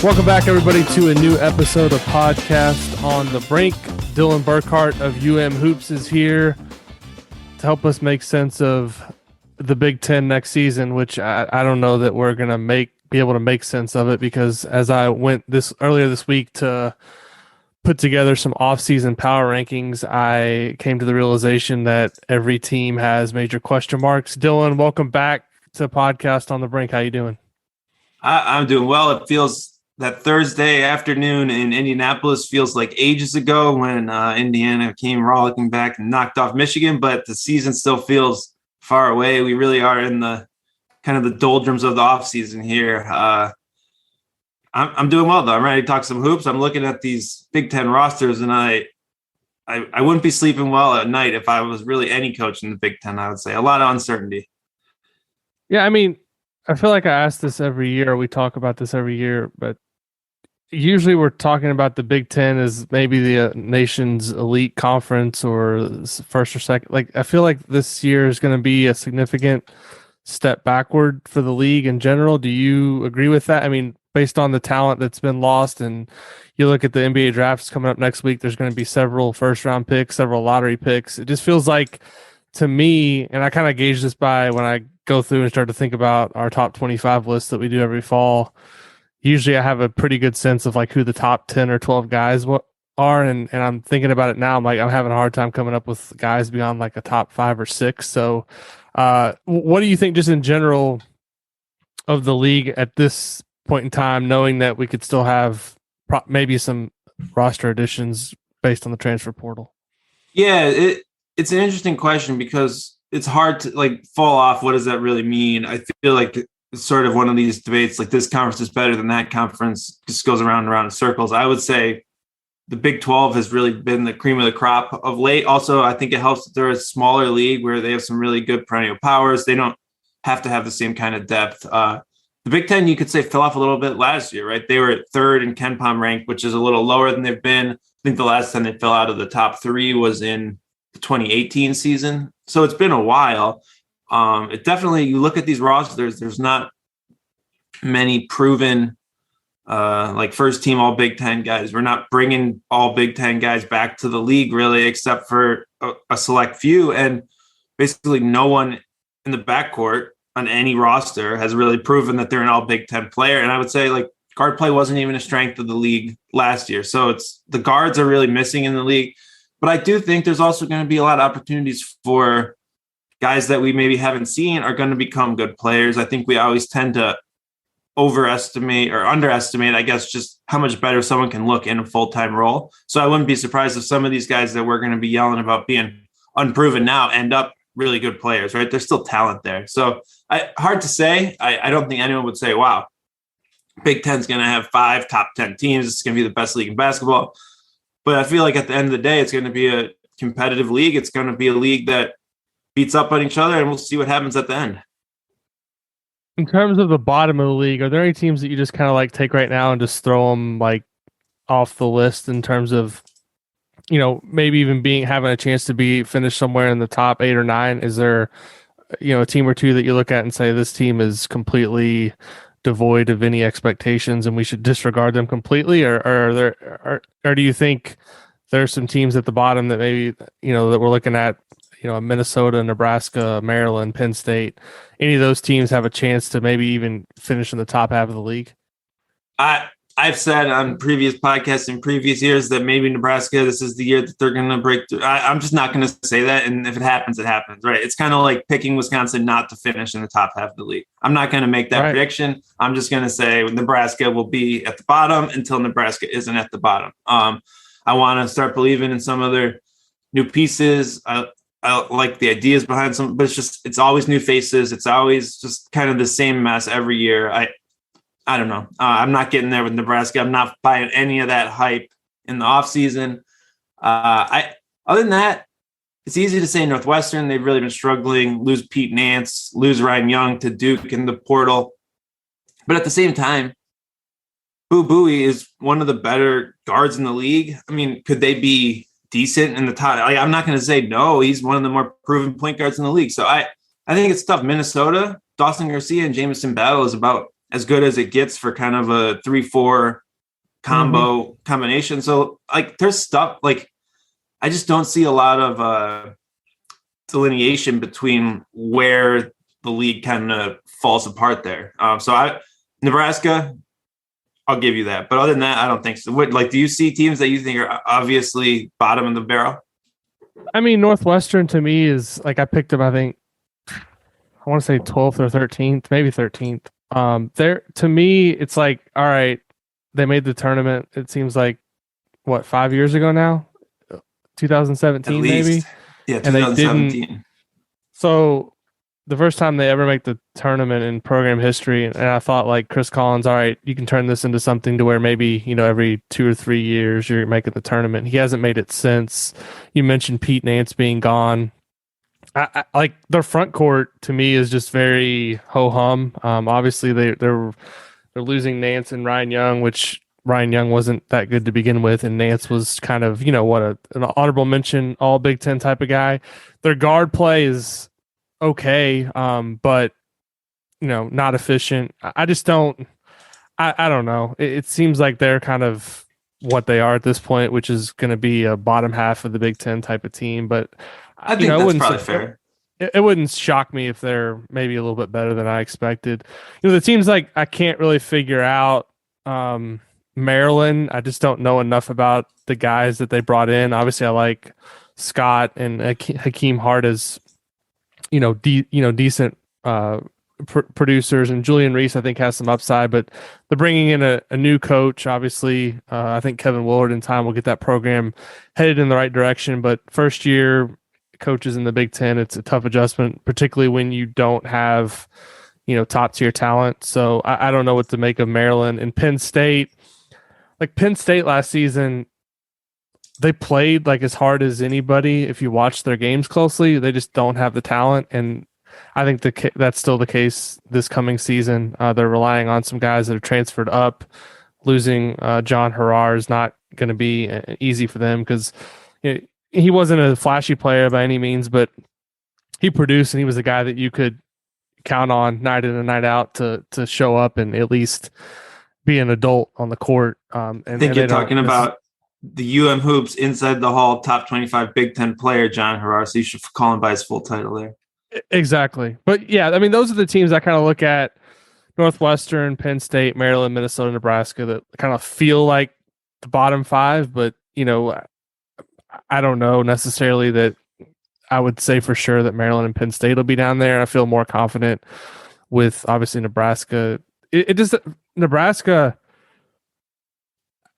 Welcome back, everybody, to a new episode of Podcast on the Brink. Dylan Burkhardt of UMHoops is here to help us make sense of the Big Ten next season, which I don't know that we're going to be able to make sense of it, because as I went earlier this week to put together some off-season power rankings, I came to the realization that every team has major question marks. Dylan, welcome back to Podcast on the Brink. How you doing? I'm doing well. It feels that Thursday afternoon in Indianapolis feels like ages ago when Indiana came rollicking back and knocked off Michigan, but the season still feels far away. We really are in the kind of the doldrums of the offseason here. I'm doing well, though. I'm ready to talk some hoops. I'm looking at these Big Ten rosters, and I wouldn't be sleeping well at night if I was really any coach in the Big Ten, I would say. A lot of uncertainty. Yeah, I mean, I feel like I ask this every year. We talk about this every year, but usually we're talking about the Big Ten as maybe the nation's elite conference or first or second. Like, I feel like this year is going to be a significant step backward for the league in general. Do you agree with that? I mean, based on the talent that's been lost, and you look at the NBA drafts coming up next week, there's going to be several first-round picks, several lottery picks. It just feels like, to me, and I kind of gauge this by when I go through and start to think about our top 25 list that we do every fall. Usually I have a pretty good sense of like who the top 10 or 12 guys are. And I'm thinking about it now. I'm having a hard time coming up with guys beyond like a top 5 or 6. So what do you think just in general of the league at this point in time, knowing that we could still have maybe some roster additions based on the transfer portal? Yeah, it's an interesting question because it's hard to like fall off. What does that really mean? I feel like it's sort of one of these debates, like this conference is better than that conference, just goes around and around in circles. I would say the Big 12 has really been the cream of the crop of late. Also, I think it helps that they're a smaller league where they have some really good perennial powers. They don't have to have the same kind of depth. The Big Ten, you could say, fell off a little bit last year, right? They were at third in KenPom rank, which is a little lower than they've been. I think the last time they fell out of the top 3 was in the 2018 season. So it's been a while. It definitely, you look at these rosters, there's not many proven like first team all Big Ten guys. We're not bringing all Big Ten guys back to the league really, except for a select few. And basically no one in the backcourt on any roster has really proven that they're an all Big Ten player. And I would say like guard play wasn't even a strength of the league last year. So it's the guards are really missing in the league. But I do think there's also going to be a lot of opportunities for guys that we maybe haven't seen are going to become good players. I think we always tend to overestimate or underestimate, I guess, just how much better someone can look in a full-time role. So I wouldn't be surprised if some of these guys that we're going to be yelling about being unproven now end up really good players, right? There's still talent there. So hard to say. I don't think anyone would say, wow, Big Ten's going to have 5 top 10 teams. It's going to be the best league in basketball. But I feel like at the end of the day, it's going to be a competitive league. It's going to be a league that beats up on each other, and we'll see what happens at the end. In terms of the bottom of the league, are there any teams that you just kind of like take right now and just throw them like off the list in terms of, you know, maybe even having a chance to be finished somewhere in the top 8 or 9? Is there, you know, a team or two that you look at and say this team is completely devoid of any expectations and we should disregard them completely, or do you think there are some teams at the bottom that maybe, you know, that we're looking at, you know, Minnesota, Nebraska, Maryland, Penn State, any of those teams have a chance to maybe even finish in the top half of the league? I've said on previous podcasts in previous years that maybe Nebraska, this is the year that they're going to break through. I'm just not going to say that. And if it happens, it happens, right? It's kind of like picking Wisconsin not to finish in the top half of the league. I'm not going to make that prediction. I'm just going to say Nebraska will be at the bottom until Nebraska isn't at the bottom. I want to start believing in some of their new pieces. I like the ideas behind some, but it's always new faces. It's always just kind of the same mess every year. I don't know. I'm not getting there with Nebraska. I'm not buying any of that hype in the offseason. Other than that, it's easy to say Northwestern. They've really been struggling. Lose Pete Nance, lose Ryan Young to Duke in the portal. But at the same time, Boo Buie is one of the better guards in the league. I mean, could they be decent in the top? I'm not going to say no. He's one of the more proven point guards in the league. So I think it's tough. Minnesota, Dawson Garcia and Jamison Battle is about as good as it gets for kind of a 3-4 combination. So like there's stuff like I just don't see a lot of delineation between where the league kind of falls apart there. Nebraska, I'll give you that. But other than that, I don't think so. Do you see teams that you think are obviously bottom of the barrel? I mean, Northwestern to me is like I picked them, I think, I want to say 12th or 13th, maybe 13th. To me, it's like, all right, they made the tournament. It seems like, 5 years ago now? 2017, maybe? Yeah, 2017. So the first time they ever make the tournament in program history, and I thought like Chris Collins, all right, you can turn this into something to where maybe, every 2 or 3 years you're making the tournament. He hasn't made it since. You mentioned Pete Nance being gone. I like their front court to me is just very ho-hum. Obviously they're losing Nance and Ryan Young, which Ryan Young wasn't that good to begin with, and Nance was kind of, an honorable mention, all Big Ten type of guy. Their guard play is okay, but not efficient. I just don't. I don't know. It seems like they're kind of what they are at this point, which is going to be a bottom half of the Big Ten type of team. But I think that's probably fair. It wouldn't shock me if they're maybe a little bit better than I expected. The teams like I can't really figure out. Maryland, I just don't know enough about the guys that they brought in. Obviously, I like Scott and Hakeem Hart as decent producers, and Julian Reese I think has some upside. But they're bringing in a new coach. Obviously, I think Kevin Willard in time will get that program headed in the right direction. But first year coaches in the Big Ten, it's a tough adjustment, particularly when you don't have top tier talent. So I don't know what to make of Maryland and Penn State. Like Penn State last season, they played like as hard as anybody. If you watch their games closely, they just don't have the talent. And I think that's still the case this coming season. They're relying on some guys that are transferred up. Losing John Harrar is not going to be easy for them because he wasn't a flashy player by any means, but he produced, and he was a guy that you could count on night in and night out to show up and at least be an adult on the court. I think you're talking about the UMHoops Inside the Hall top 25 Big Ten player, John Harrar, so you should call him by his full title there. Exactly. But yeah, I mean, those are the teams I kind of look at: Northwestern, Penn State, Maryland, Minnesota, Nebraska, that kind of feel like the bottom five. But, I don't know necessarily that I would say for sure that Maryland and Penn State will be down there. I feel more confident with obviously Nebraska. It just Nebraska.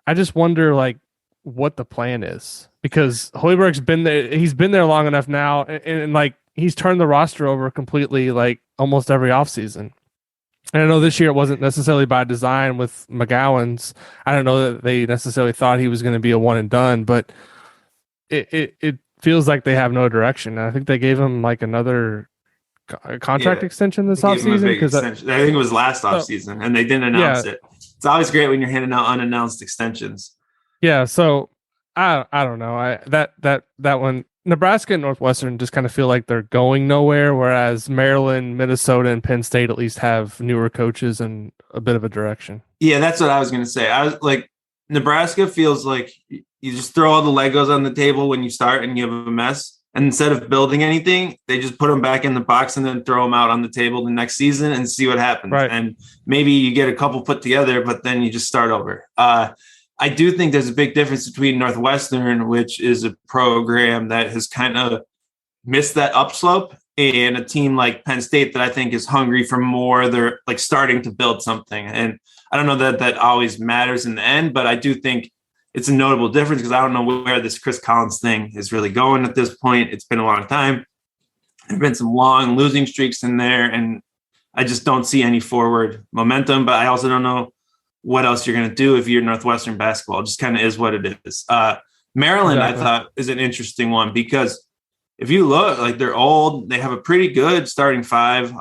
I just wonder like what the plan is, because Hoiberg's been there. He's been there long enough now, and like he's turned the roster over completely, like almost every offseason. And I know this year it wasn't necessarily by design with McGowan's. I don't know that they necessarily thought he was going to be a one and done, but it feels like they have no direction. And I think they gave him like another contract extension this offseason, because I think it was last offseason, and they didn't announce it. It's always great when you're handing out unannounced extensions. Yeah, so I don't know. That one, Nebraska and Northwestern just kind of feel like they're going nowhere, whereas Maryland, Minnesota, and Penn State at least have newer coaches and a bit of a direction. Yeah, that's what I was going to say. I was like, Nebraska feels like you just throw all the Legos on the table when you start and you have a mess. And instead of building anything, they just put them back in the box and then throw them out on the table the next season and see what happens. Right. And maybe you get a couple put together, but then you just start over. I do think there's a big difference between Northwestern, which is a program that has kind of missed that upslope, and a team like Penn State that I think is hungry for more. They're like starting to build something. And I don't know that that always matters in the end, but I do think it's a notable difference, because I don't know where this Chris Collins thing is really going at this point. It's been a long time. There have been some long losing streaks in there, and I just don't see any forward momentum, but I also don't know what else you're going to do if you're Northwestern basketball. It just kind of is what it is. Maryland, exactly. I thought is an interesting one, because if you look, like they're old, they have a pretty good starting five.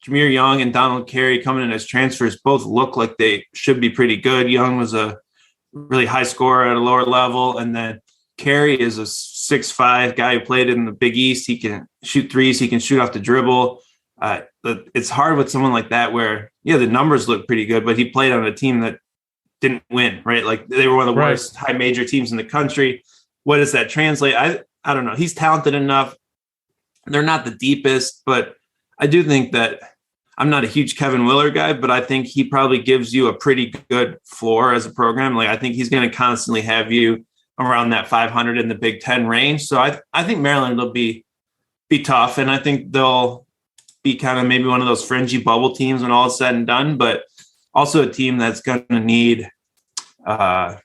Jameer Young and Donald Carey coming in as transfers both look like they should be pretty good. Young was a really high scorer at a lower level, and then Carey is a 6'5" guy who played in the Big East. He can shoot threes. He can shoot off the dribble. But it's hard with someone like that where, the numbers look pretty good, but he played on a team that didn't win, right? Like they were one of the worst high major teams in the country. What does that translate? I don't know. He's talented enough. They're not the deepest, but I do think that I'm not a huge Kevin Willard guy, but I think he probably gives you a pretty good floor as a program. Like I think he's going to constantly have you around that 500 in the Big Ten range. So I think Maryland will be tough, and I think they'll be kind of maybe one of those fringy bubble teams when all is said and done, but also a team that's going to need the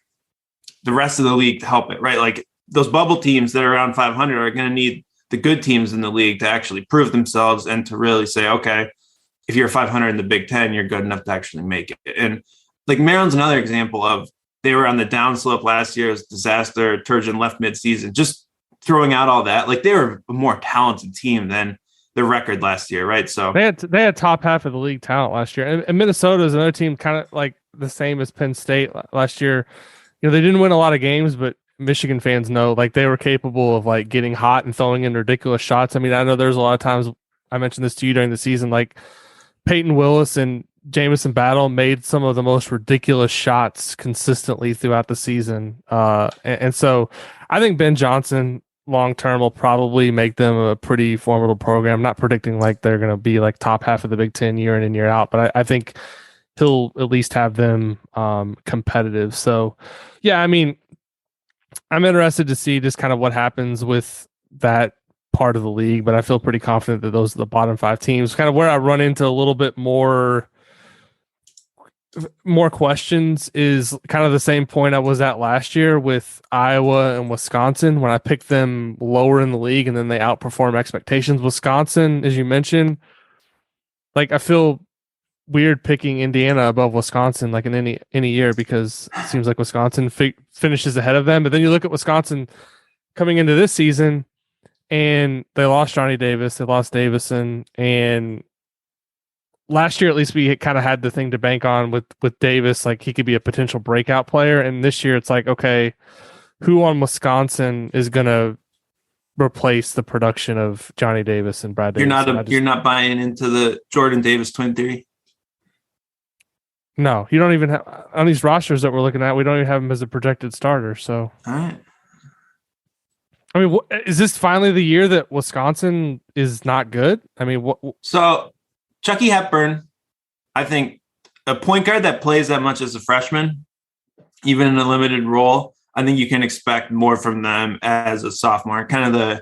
rest of the league to help it, right? Like those bubble teams that are around 500 are going to need the good teams in the league to actually prove themselves and to really say, okay, if you're 500 in the Big Ten, you're good enough to actually make it. And like Maryland's another example of they were on the downslope last year. It was disaster. Turgeon left midseason. Just throwing out all that, like they were a more talented team than their record last year, right? So they had top half of the league talent last year, and Minnesota is another team kind of like the same as Penn State last year. They didn't win a lot of games, but Michigan fans know like they were capable of like getting hot and throwing in ridiculous shots. I mean, I know there's a lot of times I mentioned this to you during the season, like Peyton Willis and Jamison Battle made some of the most ridiculous shots consistently throughout the season. And so I think Ben Johnson long term will probably make them a pretty formidable program. I'm not predicting like they're going to be like top half of the Big Ten year in and year out, but I think he'll at least have them competitive. So yeah, I mean, I'm interested to see just kind of what happens with that part of the league, but I feel pretty confident that those are the bottom 5 teams. Kind of where I run into a little bit more questions is kind of the same point I was at last year with Iowa and Wisconsin when I picked them lower in the league and then they outperform expectations. Wisconsin, as you mentioned, like I feel weird picking Indiana above Wisconsin like in any year because it seems like Wisconsin finishes ahead of them. But then you look at Wisconsin coming into this season and they lost Johnny Davis, they lost Davison, and last year, at least we kind of had the thing to bank on with Davis, like he could be a potential breakout player. And this year it's like, okay, who on Wisconsin is going to replace the production of Johnny Davis and Brad Davis? You're not buying into the Jordan Davis twin theory? No, you don't even have on these rosters that we're looking at. We don't even have him as a projected starter. So, all right. I mean, is this finally the year that Wisconsin is not good? I mean, So Chucky Hepburn, I think a point guard that plays that much as a freshman, even in a limited role, I think you can expect more from them as a sophomore. Kind of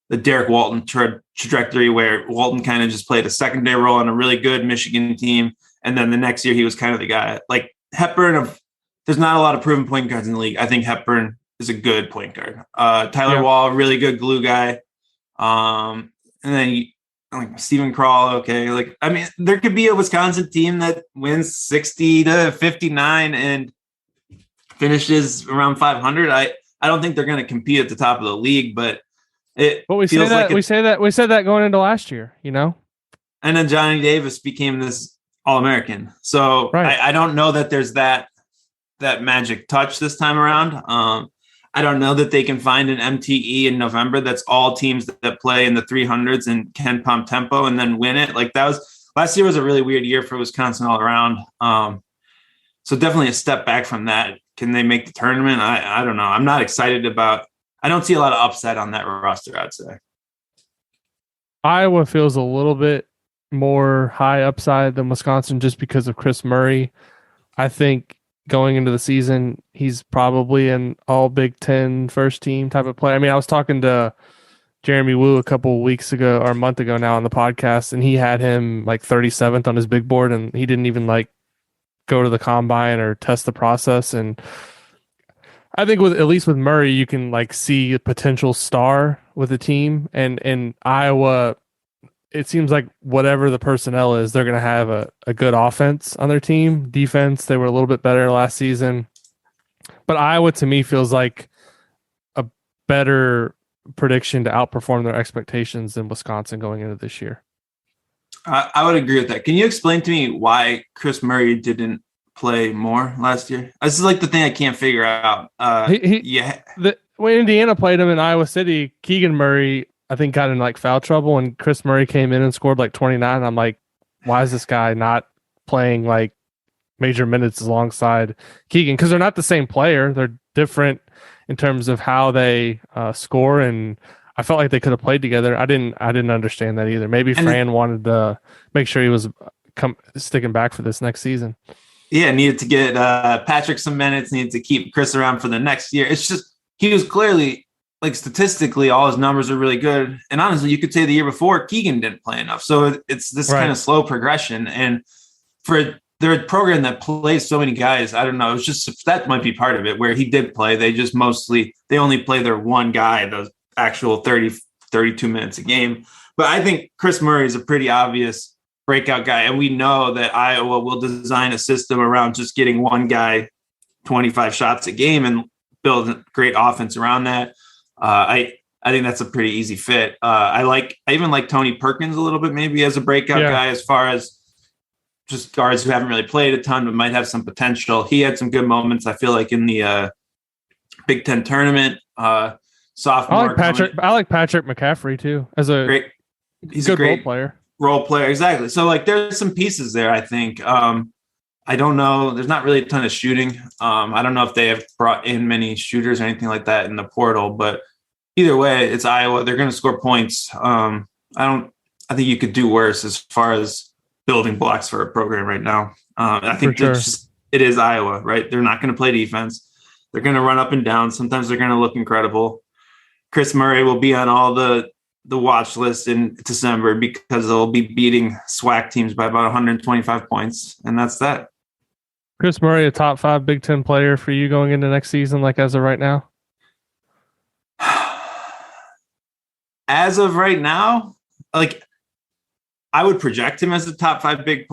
the Derek Walton trajectory where Walton kind of just played a secondary role on a really good Michigan team. And then the next year he was kind of the guy. Like Hepburn, there's not a lot of proven point guards in the league. I think Hepburn is a good point guard. Tyler Wall, really good glue guy. And then like Stephen Crawl, okay. Like, I mean, there could be a Wisconsin team that wins 60 to 59 and finishes around 500. I don't think they're going to compete at the top of the league, but we said that going into last year, And then Johnny Davis became this All-American. So right. I don't know that there's that magic touch this time around. I don't know that they can find an MTE in November that's all teams that play in the 300s and can pump tempo and then win it. Like last year was a really weird year for Wisconsin all around. So definitely a step back from that. Can they make the tournament? I don't know. I'm not excited I don't see a lot of upside on that roster, I'd say. Iowa feels a little bit more high upside than Wisconsin just because of Chris Murray. I think going into the season, he's probably an all Big Ten first team type of player. I mean, I was talking to Jeremy Wu a couple of weeks ago or a month ago now on the podcast, and he had him like 37th on his big board, and he didn't even like go to the combine or test the process. And I think at least with Murray, you can like see a potential star with the team. And Iowa, it seems like whatever the personnel is, they're going to have a good offense on their team. Defense, they were a little bit better last season. But Iowa, to me, feels like a better prediction to outperform their expectations than Wisconsin going into this year. I would agree with that. Can you explain to me why Chris Murray didn't play more last year? This is like the thing I can't figure out. When Indiana played him in Iowa City, Keegan Murray I think got in like foul trouble, and Chris Murray came in and scored like 29. I'm like, why is this guy not playing like major minutes alongside Keegan? Because they're not the same player. They're different in terms of how they score, and I felt like they could have played together. I didn't understand that either. Maybe Fran wanted to make sure he was sticking back for this next season. Yeah, needed to get Patrick some minutes, needed to keep Chris around for the next year. It's just he was clearly, like, statistically, all his numbers are really good. And honestly, you could say the year before, Keegan didn't play enough. So it's this kind of slow progression. And for their program that plays so many guys, I don't know. It's just that might be part of it where he did play. They just they only play their one guy, the actual 30, 32 minutes a game. But I think Chris Murray is a pretty obvious breakout guy. And we know that Iowa will design a system around just getting one guy 25 shots a game and build a great offense around that. I think that's a pretty easy fit. I even like Tony Perkins a little bit, maybe as a breakout guy, as far as just guards who haven't really played a ton, but might have some potential. He had some good moments, I feel like, in the Big Ten tournament. Sophomore. I like Patrick McCaffrey too as he's a great role player. Exactly. So like there's some pieces there, I think. I don't know. There's not really a ton of shooting. I don't know if they have brought in many shooters or anything like that in the portal, but either way, it's Iowa. They're going to score points. I think you could do worse as far as building blocks for a program right now. I think it is Iowa, right? They're not going to play defense. They're going to run up and down. Sometimes they're going to look incredible. Chris Murray will be on all the watch list in December because they'll be beating SWAC teams by about 125 points. And that's that. Chris Murray, a top 5 Big Ten player for you going into next season, like as of right now? As of right now, like I would project him as a top 5 Big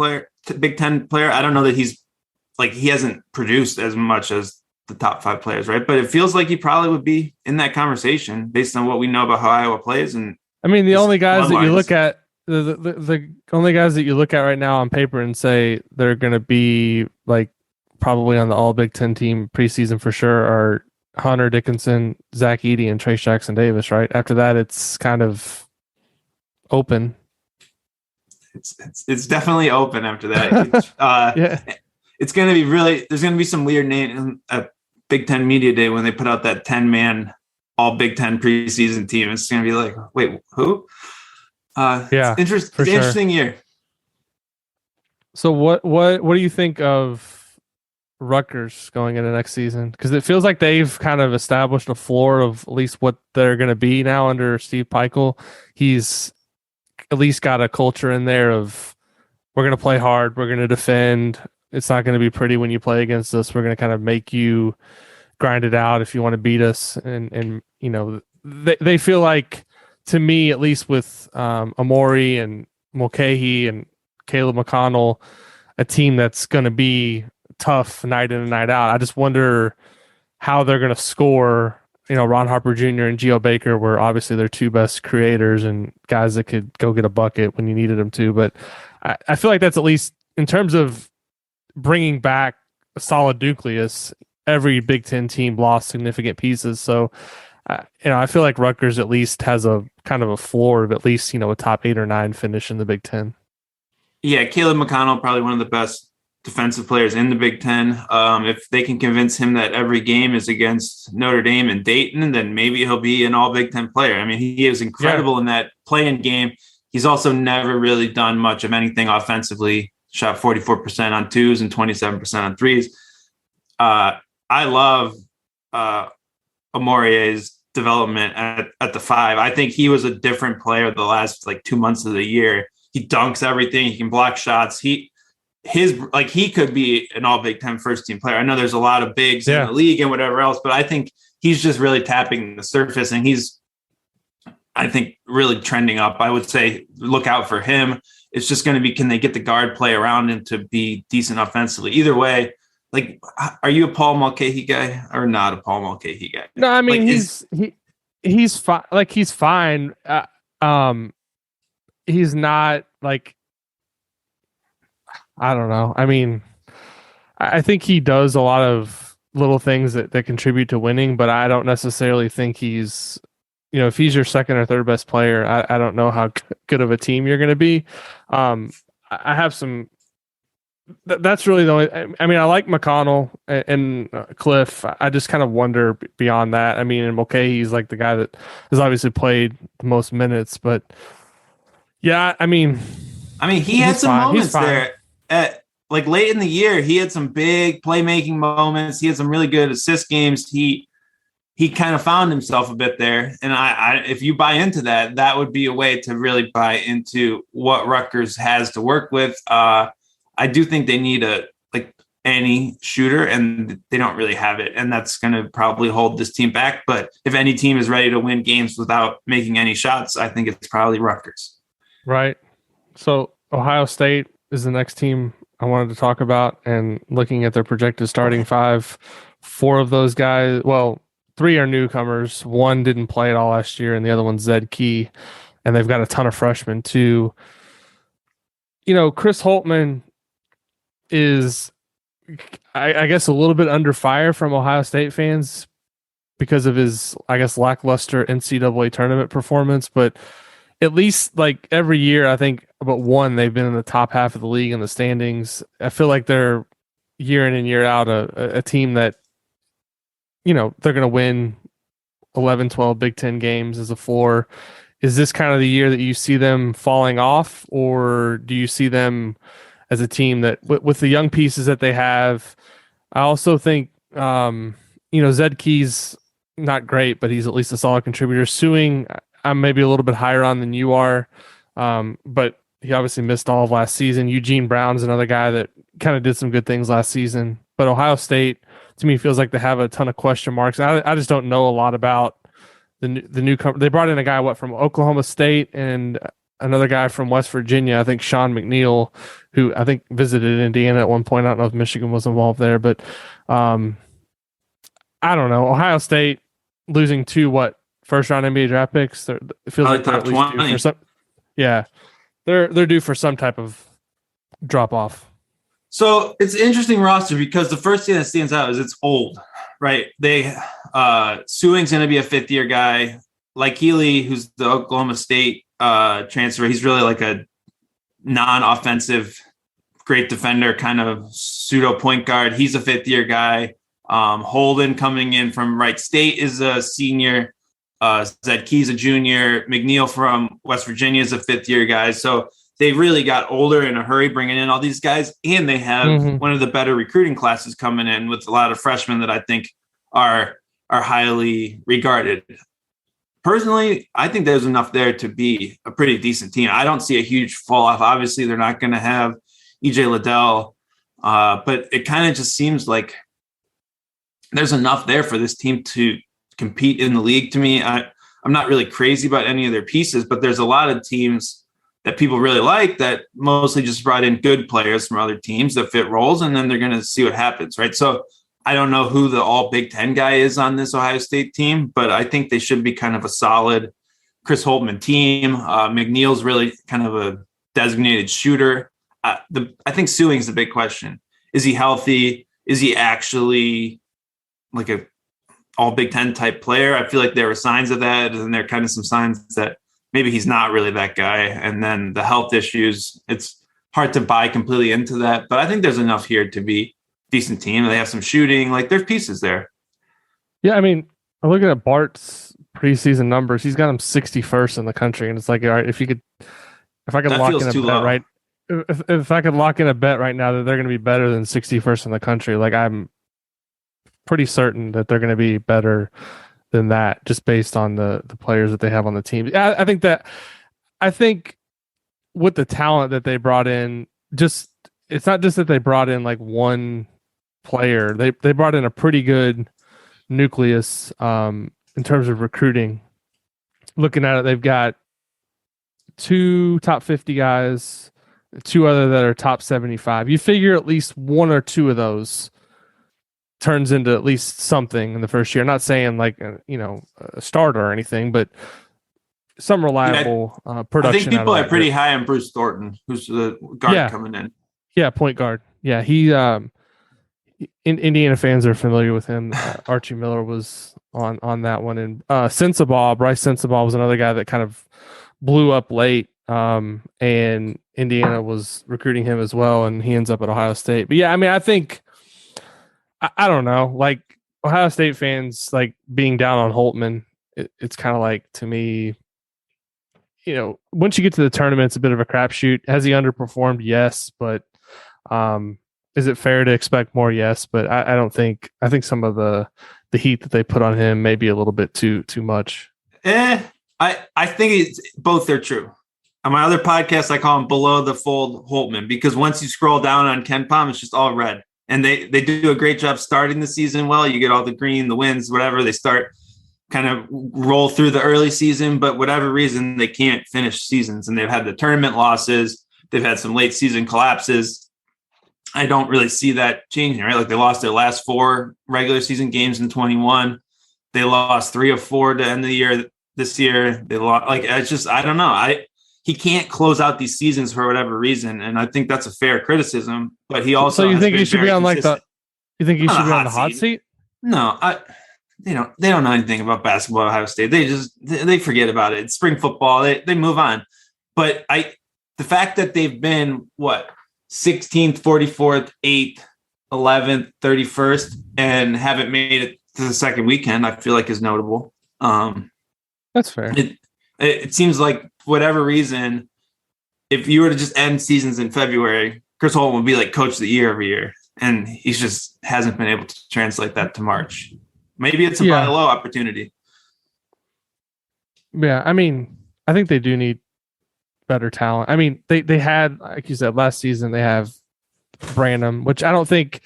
Ten player. I don't know that he hasn't produced as much as the top 5 players, right? But it feels like he probably would be in that conversation based on what we know about how Iowa plays. And I mean, the only guys that you look at, the only guys that you look at right now on paper and say they're going to be like probably on the All Big Ten team preseason for sure are Hunter Dickinson, Zack Edey, and Trace Jackson Davis. Right after that, it's kind of open. It's definitely open after that. It's going to be there's going to be some weird name at Big Ten Media Day when they put out that 10-man All Big Ten preseason team. It's going to be like, wait, who? It's interesting year. So what do you think of Rutgers going into next season? Because it feels like they've kind of established a floor of at least what they're going to be now under Steve Peichel. He's at least got a culture in there of we're going to play hard, we're going to defend. It's not going to be pretty when you play against us. We're going to kind of make you grind it out if you want to beat us. And you know, they feel like, to me, at least with Amori and Mulcahy and Caleb McConnell, a team that's going to be tough night in and night out. I just wonder how they're going to score. You know, Ron Harper Jr. and Geo Baker were obviously their 2 best creators and guys that could go get a bucket when you needed them to. But I feel like that's, at least in terms of bringing back a solid nucleus, every Big Ten team lost significant pieces. So, I feel like Rutgers at least has a kind of a floor of at least, a top 8 or 9 finish in the Big Ten. Yeah, Caleb McConnell, probably one of the best defensive players in the Big Ten. If they can convince him that every game is against Notre Dame and Dayton, then maybe he'll be an all Big Ten player. I mean, he is incredible in that play-in game. He's also never really done much of anything offensively. Shot 44% on 2s and 27% on 3s. I love Amorie's development at the 5. I think he was a different player the last 2 months of the year. He dunks everything. He can block shots. He could be an all Big Ten first team player. I know there's a lot of bigs in the league and whatever else, but I think he's just really tapping the surface, and he's, I think, really trending up. I would say look out for him. It's just going to be, can they get the guard play around him to be decent offensively? Either way, are you a Paul Mulcahy guy or not a Paul Mulcahy guy? No, I mean, he's fine. He's fine. He's not I don't know. I mean, I think he does a lot of little things that contribute to winning, but I don't necessarily think he's if he's your second or third best player, I don't know how good of a team you're going to be. I have some. That's really the only. I mean, I like McConnell and Cliff. I just kind of wonder beyond that. I mean, and Mulcahy's like the guy that has obviously played the most minutes, but yeah, I mean, he had some moments there at like late in the year. He had some big playmaking moments. He had some really good assist games. He kind of found himself a bit there. And I if you buy into that, that would be a way to really buy into what Rutgers has to work with. I do think they need any shooter, and they don't really have it. And that's going to probably hold this team back. But if any team is ready to win games without making any shots, I think it's probably Rutgers. Right. So Ohio State is the next team I wanted to talk about, and looking at their projected starting five, four of those guys, well, three are newcomers. One didn't play at all last year, and the other one's Zed Key, and they've got a ton of freshmen too. Chris Holtmann is, I guess, a little bit under fire from Ohio State fans because of his, I guess, lackluster NCAA tournament performance. But at least like every year, I think about one, they've been in the top half of the league in the standings. I feel like they're year in and year out a team that, they're going to win 11, 12 Big Ten games as a floor. Is this kind of the year that you see them falling off, or do you see them as a team that with the young pieces that they have? I also think, Zed Key's not great, but he's at least a solid contributor. Suing, I'm maybe a little bit higher on than you are, but he obviously missed all of last season. Eugene Brown is another guy that kind of did some good things last season. But Ohio State, to me, feels like they have a ton of question marks. I just don't know a lot about the newcomer. They brought in a guy, from Oklahoma State, and another guy from West Virginia, I think Sean McNeil, who I think visited Indiana at one point. I don't know if Michigan was involved there, but I don't know. Ohio State losing to first round NBA draft picks. It feels like they're at least due for some. Yeah, they're due for some type of drop off. So it's an interesting roster because the first thing that stands out is it's old, right? Suing's going to be a fifth-year guy. Like Healy, who's the Oklahoma State transfer, he's really like a non-offensive, great defender, kind of pseudo point guard. He's a fifth-year guy. Holden coming in from Wright State is a senior. Zed Key's a junior. McNeil from West Virginia is a fifth-year guy. So they really got older in a hurry bringing in all these guys, and they have one of the better recruiting classes coming in with a lot of freshmen that I think are highly regarded. Personally, I think there's enough there to be a pretty decent team. I don't see a huge fall off. Obviously, they're not going to have EJ Liddell, but it kind of just seems like there's enough there for this team to compete in the league. To me, I'm not really crazy about any of their pieces, but there's a lot of teams that people really like that mostly just brought in good players from other teams that fit roles, and then they're going to see what happens, right? So I don't know who the all Big Ten guy is on this Ohio State team, but I think they should be kind of a solid Chris Holtmann team. McNeil's really kind of a designated shooter. I think Suing's the big question. Is he healthy? Is he actually like a all Big Ten type player? I feel like there were signs of that, and there are kind of some signs that maybe he's not really that guy. And then the health issues, it's hard to buy completely into that. But I think there's enough here to be a decent team. They have some shooting. Like, there's pieces there. Yeah, I mean, I'm looking at Bart's preseason numbers. He's got him 61st in the country. And it's like, all right, if I could lock in a bet, right? If I could lock in a bet right now that they're going to be better than 61st in the country, like, I'm pretty certain that they're going to be better than that, just based on the players that they have on the team. I think with the talent that they brought in, it's not just that they brought in like one player. They brought in a pretty good nucleus in terms of recruiting. Looking at it, they've got 2 top 50 guys, 2 other that are top 75. You figure at least 1 or 2 of those turns into at least something in the first year. I'm not saying like a starter or anything, but some reliable production. I think people are pretty high on Bruce Thornton, who's the guard coming in. Yeah, point guard. Yeah, he Indiana fans are familiar with him. Archie Miller was on that one, and Bryce Sensabaugh was another guy that kind of blew up late. And Indiana was recruiting him as well, and he ends up at Ohio State. But yeah, I mean, I think I don't know, like Ohio State fans like being down on Holtman. It's kind of like, to me, once you get to the tournament, it's a bit of a crapshoot. Has he underperformed? Yes, but is it fair to expect more? Yes, but I don't think. I think some of the heat that they put on him may be a little bit too much. I think both are true. On my other podcast, I call him below the fold Holtman, because once you scroll down on KenPom, it's just all red. And they do a great job starting the season well. You get all the green, the wins, whatever. They start kind of roll through the early season, but whatever reason, they can't finish seasons. And they've had the tournament losses. They've had some late season collapses. I don't really see that changing, right? Like, they lost their last 4 regular season games in 21. They lost 3 of 4 to end the year. This year, they lost. Like, it's just, I don't know. He can't close out these seasons for whatever reason, and I think that's a fair criticism. But he also, so you think he should be on consistent. You think he should be on the hot seat? No, they don't know anything about basketball at Ohio State. They forget about it. It's spring football. They move on. But the fact that they've been 16th, 44th, 8th, 11th, 31st, and haven't made it to the second weekend, I feel like is notable. That's fair. It seems like, for whatever reason, if you were to just end seasons in February, Chris Holtman would be like coach of the year every year, and he just hasn't been able to translate that to March. Maybe it's a buy low opportunity. Yeah, I mean, I think they do need better talent. I mean, they had, like you said, last season they have Branham, which I don't think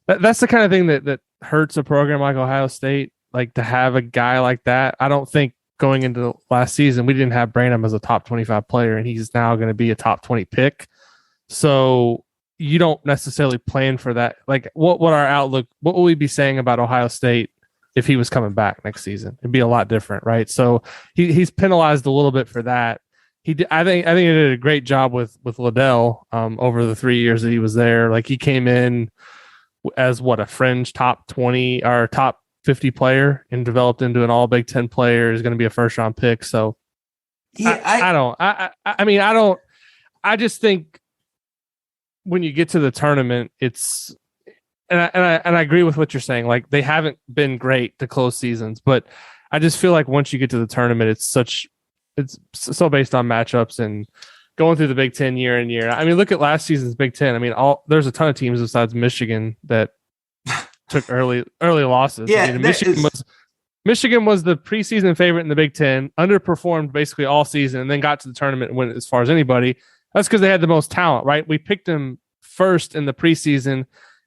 that's the kind of thing that hurts a program like Ohio State. Like, to have a guy like that, I don't think going into last season we didn't have Branham as a top 25 player, and he's now going to be a top 20 pick. So you don't necessarily plan for that. Like, what our outlook? What will we be saying about Ohio State if he was coming back next season? It'd be a lot different, right? So he's penalized a little bit for that. I think he did a great job with Liddell over the 3 years that he was there. Like, he came in as a fringe top 20 or top 50 player and developed into an all Big Ten player. Is going to be a first round pick. So yeah, I just think when you get to the tournament, it's, and I agree with what you're saying. Like, they haven't been great to close seasons, but I just feel like once you get to the tournament, it's so based on matchups and going through the Big Ten year in year. I mean, look at last season's Big Ten. I mean, there's a ton of teams besides Michigan that took early losses. Yeah, I mean, Michigan was the preseason favorite in the Big Ten, underperformed basically all season, and then got to the tournament and went as far as anybody. That's because they had the most talent, right? We picked them first in the preseason.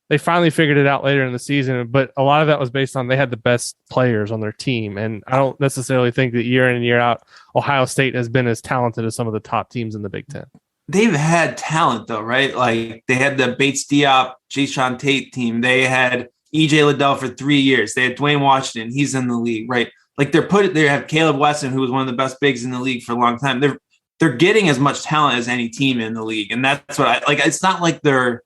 They finally figured it out later in the season, but a lot of that was based on they had the best players on their team. And I don't necessarily think that year in and year out, Ohio State has been as talented as some of the top teams in the Big Ten. They've had talent, though, right? Like, they had the Bates Diop, Jayshawn Tate team. They had EJ Liddell for 3 years. They had Dwayne Washington. He's in the league, right? Like, they have Caleb Wesson, who was one of the best bigs in the league for a long time. They're getting as much talent as any team in the league. And that's what I like. It's not like they're,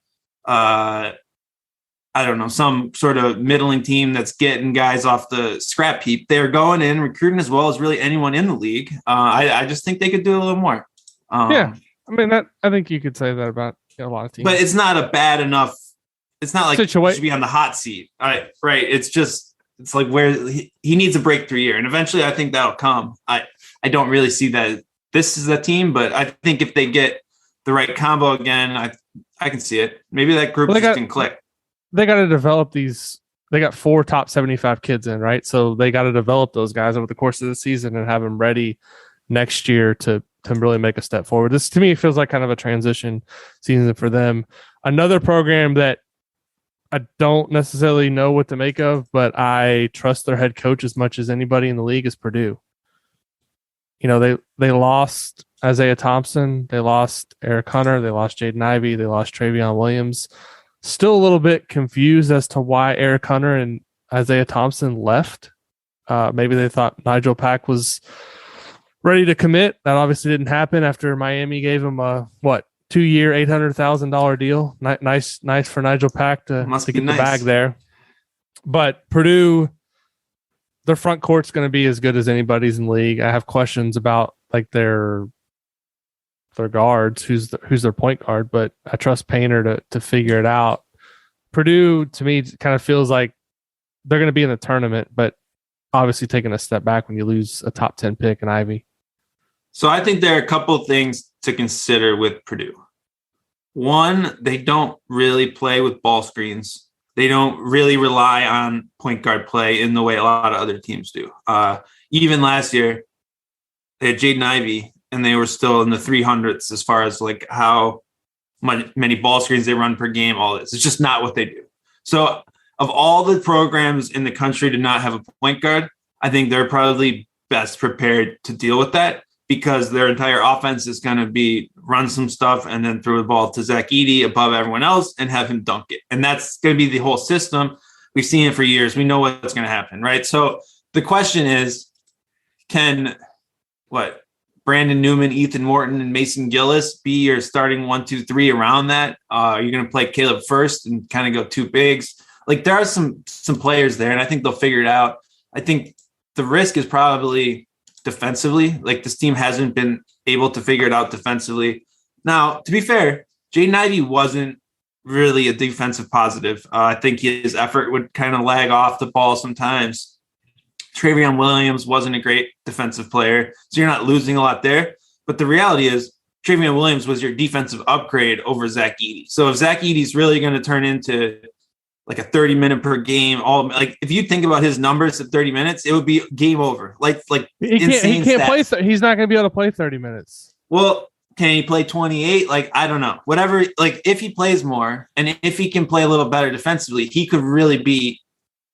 I don't know, some sort of middling team that's getting guys off the scrap heap. They're going in recruiting as well as really anyone in the league. I just think they could do a little more. Yeah. I mean, I think you could say that about a lot of teams. But it's not a bad enough. It's not like he should be on the hot seat. Right. It's like where he needs a breakthrough year. And eventually I think that'll come. I don't really see that this is a team, but I think if they get the right combo again, I can see it. Maybe that group can click. They got to develop these. They got 4 top 75 kids in, right? So they got to develop those guys over the course of the season and have them ready next year to really make a step forward. This, to me, feels like kind of a transition season for them. Another program that I don't necessarily know what to make of, but I trust their head coach as much as anybody in the league is Purdue. You know, they lost Isaiah Thompson, they lost Eric Hunter, they lost Jaden Ivey, they lost Travion Williams. Still a little bit confused as to why Eric Hunter and Isaiah Thompson left. Maybe they thought Nigel Pack was ready to commit. That obviously didn't happen after Miami gave him a 2-year, $800,000 deal. Nice for Nigel Pack to get the bag there. But Purdue, their front court's going to be as good as anybody's in the league. I have questions about like their guards, who's their point guard, but I trust Painter to figure it out. Purdue, to me, kind of feels like they're going to be in the tournament, but obviously taking a step back when you lose a top 10 pick in Ivy. So I think there are a couple of things to consider with Purdue. One, they don't really play with ball screens. They don't really rely on point guard play in the way a lot of other teams do. Even last year, they had Jaden Ivey, and they were still in the 300s as far as like how many ball screens they run per game, all this. It's just not what they do. So of all the programs in the country to not have a point guard, I think they're probably best prepared to deal with that because their entire offense is going to be run some stuff and then throw the ball to Zack above everyone else and have him dunk it. And that's going to be the whole system. We've seen it for years. We know what's going to happen, right? So the question is, can Brandon Newman, Ethan Morton, and Mason Gillis be your starting 1, 2, 3 around that? Are you going to play Caleb first and kind of go two bigs? Like there are some players there, and I think they'll figure it out. I think the risk is probably defensively. Like this team hasn't been able to figure it out defensively. Now, to be fair, Jaden Ivey wasn't really a defensive positive. I think his effort would kind of lag off the ball sometimes. Travion Williams wasn't a great defensive player, so you're not losing a lot there. But the reality is Travion Williams was your defensive upgrade over Zack Edey. So if Zack Edey's really going to turn into like a 30-minute per game, if you think about his numbers at 30 minutes, it would be game over. He can't play. He's not going to be able to play 30 minutes. Well, can he play 28? I don't know. Whatever. If he plays more and if he can play a little better defensively, he could really be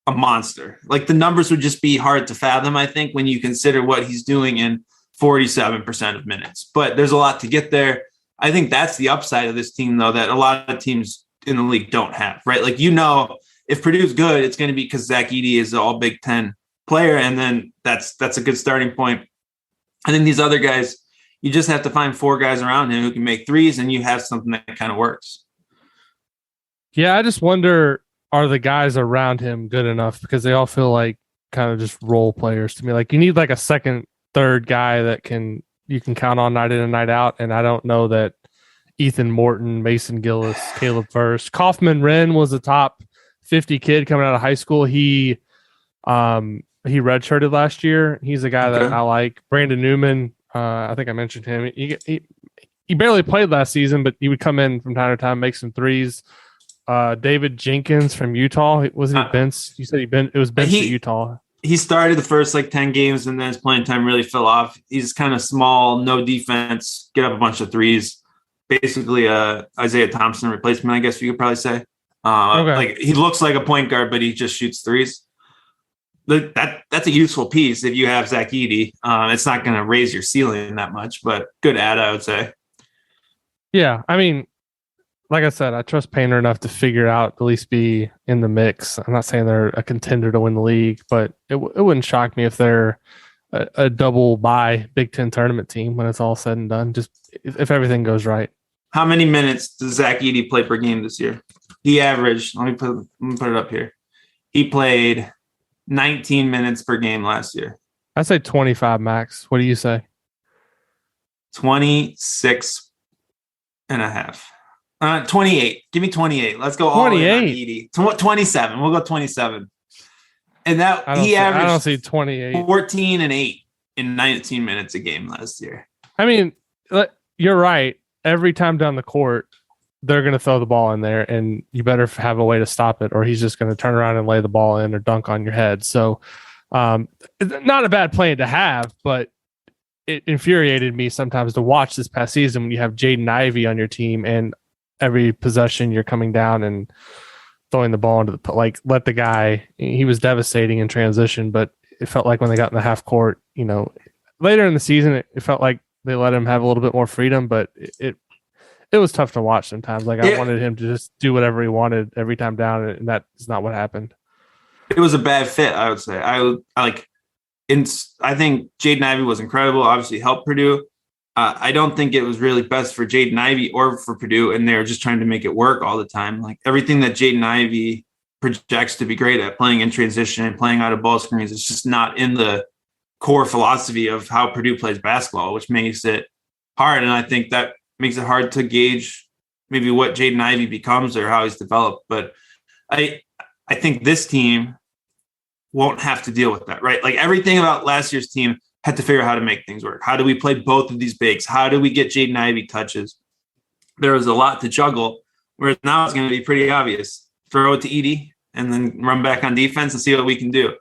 a monster. The numbers would just be hard to fathom, I think, when you consider what he's doing in 47% of minutes. But there's a lot to get there. I think that's the upside of this team, though, that a lot of teams in the league don't have, right? If Purdue's good, it's going to be because Zack Edey is an all Big Ten player, and then that's a good starting point. I think these other guys, you just have to find 4 guys around him who can make threes, and you have something that kind of works. Yeah, I just wonder, are the guys around him good enough? Because they all feel like kind of just role players to me. You need a second, third guy that you can count on night in and night out, and I don't know that Ethan Morton, Mason Gillis, Caleb First. Kaufman Wren was a top 50 kid coming out of high school. He redshirted last year. He's a guy that I like. Brandon Newman, I think I mentioned him. He barely played last season, but he would come in from time to time, make some threes. David Jenkins from Utah. Wasn't he benched? You said it was benched at Utah. He started the first 10 games, and then his playing time really fell off. He's kind of small, no defense, get up a bunch of threes. Basically Isaiah Thompson replacement, I guess you could probably say. Okay. He looks like a point guard, but he just shoots threes. That's a useful piece if you have Zack Edey. It's not going to raise your ceiling that much, but good add, I would say. Yeah, I mean, like I said, I trust Painter enough to figure out, at least be in the mix. I'm not saying they're a contender to win the league, but it wouldn't shock me if they're a double bye Big Ten tournament team when it's all said and done, just if everything goes right. How many minutes does Zack Edey play per game this year? He averaged, let me put it up here. He played 19 minutes per game last year. I say 25 max. What do you say? 26 and a half. 28. Give me 28. Let's go all 28. In on Edey. 27. We'll go 27. And that averaged. I don't see 28. 14 and 8 in 19 minutes a game last year. I mean, you're right. Every time down the court, they're going to throw the ball in there, and you better have a way to stop it, or he's just going to turn around and lay the ball in or dunk on your head. So, not a bad plan to have, but it infuriated me sometimes to watch this past season when you have Jaden Ivey on your team, and every possession you're coming down and throwing the ball into the let the guy. He was devastating in transition, but it felt like when they got in the half court, later in the season, it felt like they let him have a little bit more freedom, but it was tough to watch sometimes. I wanted him to just do whatever he wanted every time down, and that is not what happened. It was a bad fit, I would say. I think Jaden Ivey was incredible. Obviously, helped Purdue. I don't think it was really best for Jaden Ivey or for Purdue, and they're just trying to make it work all the time. Like everything that Jaden Ivey projects to be great at, playing in transition and playing out of ball screens, it's just not in the core philosophy of how Purdue plays basketball, which makes it hard. And I think that makes it hard to gauge maybe what Jaden Ivey becomes or how he's developed. But I think this team won't have to deal with that, right? Like everything about last year's team had to figure out how to make things work. How do we play both of these bigs? How do we get Jaden Ivey touches? There was a lot to juggle, whereas now it's going to be pretty obvious. Throw it to Edey and then run back on defense and see what we can do.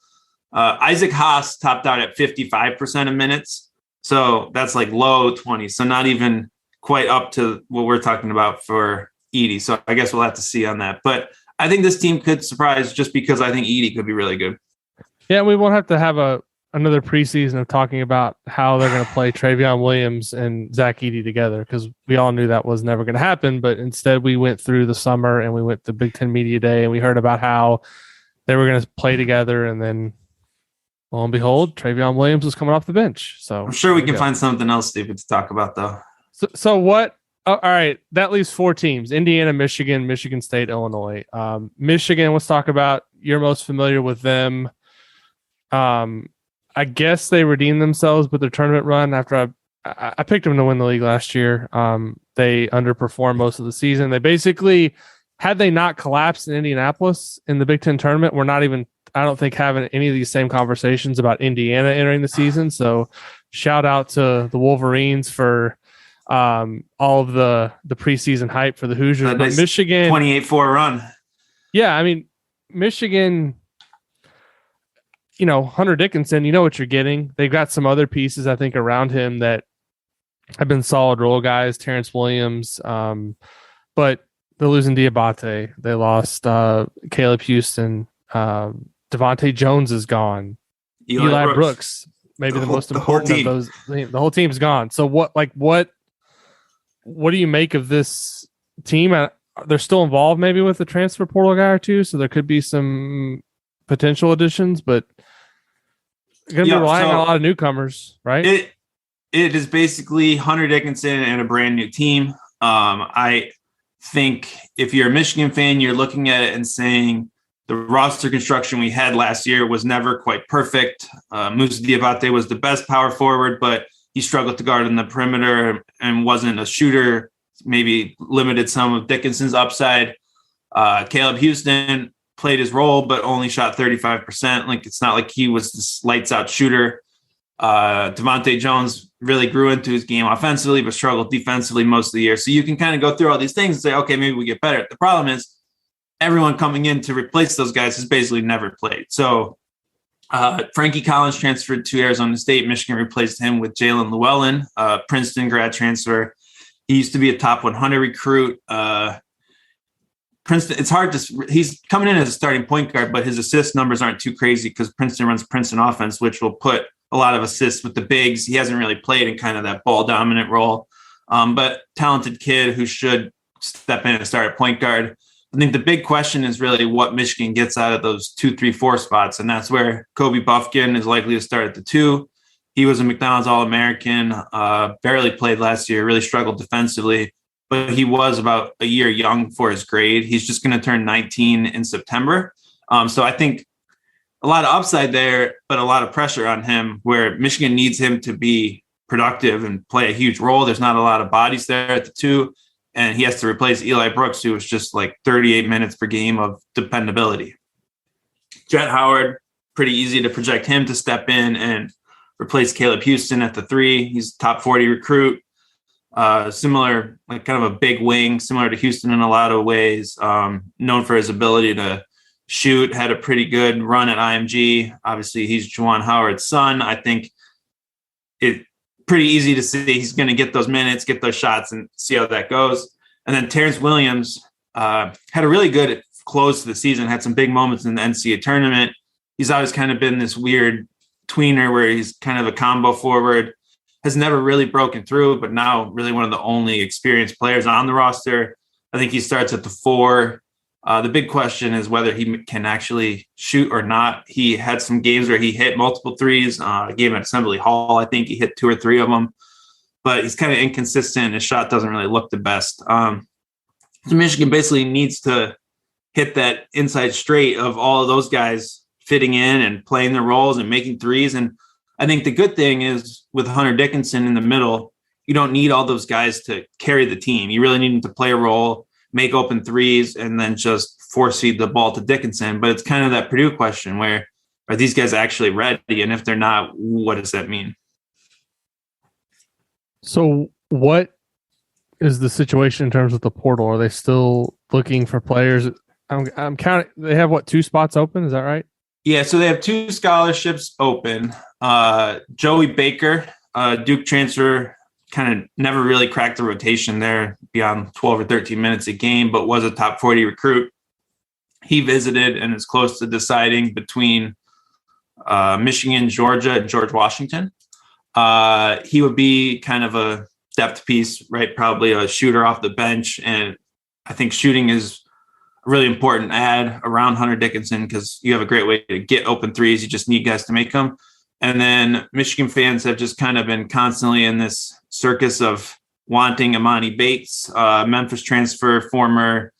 Isaac Haas topped out at 55% of minutes. So that's like low 20s. So not even quite up to what we're talking about for Edey. So I guess we'll have to see on that. But I think this team could surprise just because I think Edey could be really good. Yeah, we won't have to have another preseason of talking about how they're going to play Travion Williams and Zack Edey together, because we all knew that was never going to happen. But instead, we went through the summer and we went to Big Ten Media Day and we heard about how they were going to play together. And then, lo and behold, Travion Williams was coming off the bench. So I'm sure we can find something else stupid to talk about, though. So what? Oh, all right, that leaves 4 teams: Indiana, Michigan, Michigan State, Illinois. Michigan, let's talk about. You're most familiar with them. I guess they redeemed themselves with their tournament run after I picked them to win the league last year. They underperformed most of the season. They basically, had they not collapsed in Indianapolis in the Big Ten tournament, we're not even, I don't think, having any of these same conversations about Indiana entering the season. So shout out to the Wolverines for all of the preseason hype for the Hoosiers. But nice Michigan 28-4 run. Yeah, I mean, Michigan, Hunter Dickinson, you know what you're getting. They've got some other pieces, I think, around him that have been solid role guys, Terence Williams. But they're losing Diabate. They lost Caleb Houston. Devontae Jones is gone. Eli Brooks, maybe the most important of those. The whole team's gone. So what do you make of this team? They're still involved maybe with the transfer portal guy or two, so there could be some potential additions, but going to be relying on a lot of newcomers, right? It is basically Hunter Dickinson and a brand new team. I think if you're a Michigan fan, you're looking at it and saying the roster construction we had last year was never quite perfect. Musa Diabate was the best power forward, but he struggled to guard in the perimeter and wasn't a shooter, maybe limited some of Dickinson's upside. Caleb Houston played his role, but only shot 35%. Like, it's not like he was this lights out shooter. Devontae Jones really grew into his game offensively, but struggled defensively most of the year. So you can kind of go through all these things and say, okay, maybe we get better. The problem is everyone coming in to replace those guys has basically never played. So Frankie Collins transferred to Arizona State. Michigan replaced him with Jalen Llewellyn, Princeton grad transfer. He used to be a top 100 recruit. Princeton, it's hard to, he's coming in as a starting point guard, but his assist numbers aren't too crazy because Princeton runs Princeton offense, which will put a lot of assists with the bigs. He hasn't really played in kind of that ball dominant role, but talented kid who should step in and start at point guard. I think the big question is really what Michigan gets out of those 2, 3, 4 spots. And that's where Kobe Buffkin is likely to start at the 2. He was a McDonald's All-American, barely played last year, really struggled defensively, but he was about a year young for his grade. He's just going to turn 19 in September. So I think a lot of upside there, but a lot of pressure on him where Michigan needs him to be productive and play a huge role. There's not a lot of bodies there at the 2, and he has to replace Eli Brooks, who was just like 38 minutes per game of dependability. Jet Howard, pretty easy to project him to step in and replace Caleb Houston at the 3. He's top 40 recruit. Similar, like kind of a big wing, similar to Houston in a lot of ways, known for his ability to shoot, had a pretty good run at IMG. Obviously, he's Juwan Howard's son. I think it's pretty easy to see he's going to get those minutes, get those shots, and see how that goes. And then Terence Williams had a really good close to the season, had some big moments in the NCAA tournament. He's always kind of been this weird tweener where he's kind of a combo forward, has never really broken through, but now really one of the only experienced players on the roster. I think he starts at the 4. The big question is whether he can actually shoot or not. He had some games where he hit multiple threes. A game at Assembly Hall, I think he hit 2 or 3 of them. but he's kind of inconsistent. His shot doesn't really look the best. So Michigan basically needs to hit that inside straight of all of those guys fitting in and playing their roles and making threes. And I think the good thing is with Hunter Dickinson in the middle, you don't need all those guys to carry the team. You really need them to play a role, make open threes, and then just force feed the ball to Dickinson. But it's kind of that Purdue question where are these guys actually ready? And if they're not, what does that mean? So what is the situation in terms of the portal? Are they still looking for players? I'm counting. They have 2 spots open. Is that right? Yeah. So they have 2 scholarships open. Joey Baker, Duke transfer, kind of never really cracked the rotation there beyond 12 or 13 minutes a game, but was a top 40 recruit. He visited and is close to deciding between Michigan, Georgia, and George Washington. He would be kind of a depth piece, right? Probably a shooter off the bench. And I think shooting is a really important add around Hunter Dickinson because you have a great way to get open threes. You just need guys to make them. And then Michigan fans have just kind of been constantly in this circus of wanting Imani Bates, Memphis transfer, former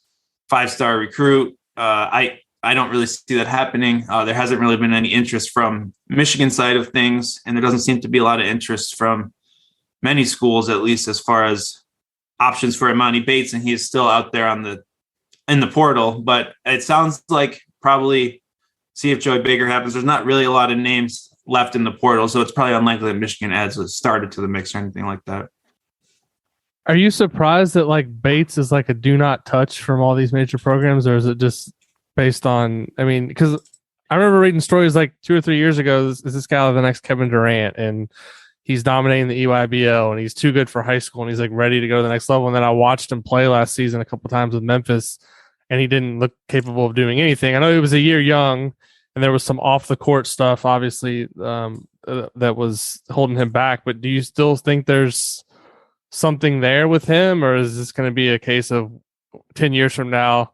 5-star recruit. I don't really see that happening. There hasn't really been any interest from Michigan side of things, and there doesn't seem to be a lot of interest from many schools, at least as far as options for Imani Bates, and he is still out there in the portal. But it sounds like probably see if Joey Baker happens. There's not really a lot of names left in the portal, so it's probably unlikely that Michigan adds a starter to the mix or anything like that. Are you surprised that like Bates is like a do not touch from all these major programs, or is it just based on, I mean, because I remember reading stories like 2 or 3 years ago, is this guy the next Kevin Durant, and he's dominating the EYBL, and he's too good for high school, and he's like ready to go to the next level. And then I watched him play last season a couple times with Memphis, and he didn't look capable of doing anything. I know he was a year young, and there was some off the court stuff, obviously, that was holding him back. But do you still think there's something there with him, or is this going to be a case of 10 years from now,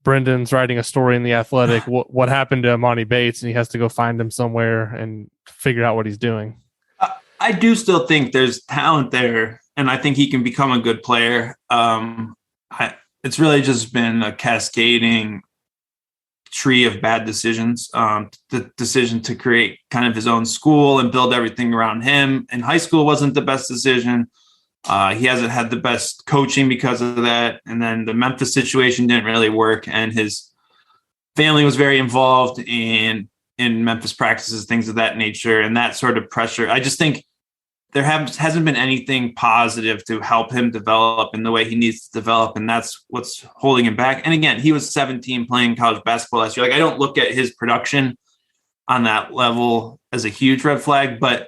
Brendan's writing a story in The Athletic, what happened to Imani Bates, and he has to go find him somewhere and figure out what he's doing? I do still think there's talent there, and I think he can become a good player. It's really just been a cascading tree of bad decisions. The decision to create kind of his own school and build everything around him in high school wasn't the best decision. He hasn't had the best coaching because of that. And then the Memphis situation didn't really work. And his family was very involved in Memphis practices, things of that nature, and that sort of pressure. I just think there hasn't been anything positive to help him develop in the way he needs to develop. And that's what's holding him back. And again, he was 17 playing college basketball last year. Like, I don't look at his production on that level as a huge red flag, but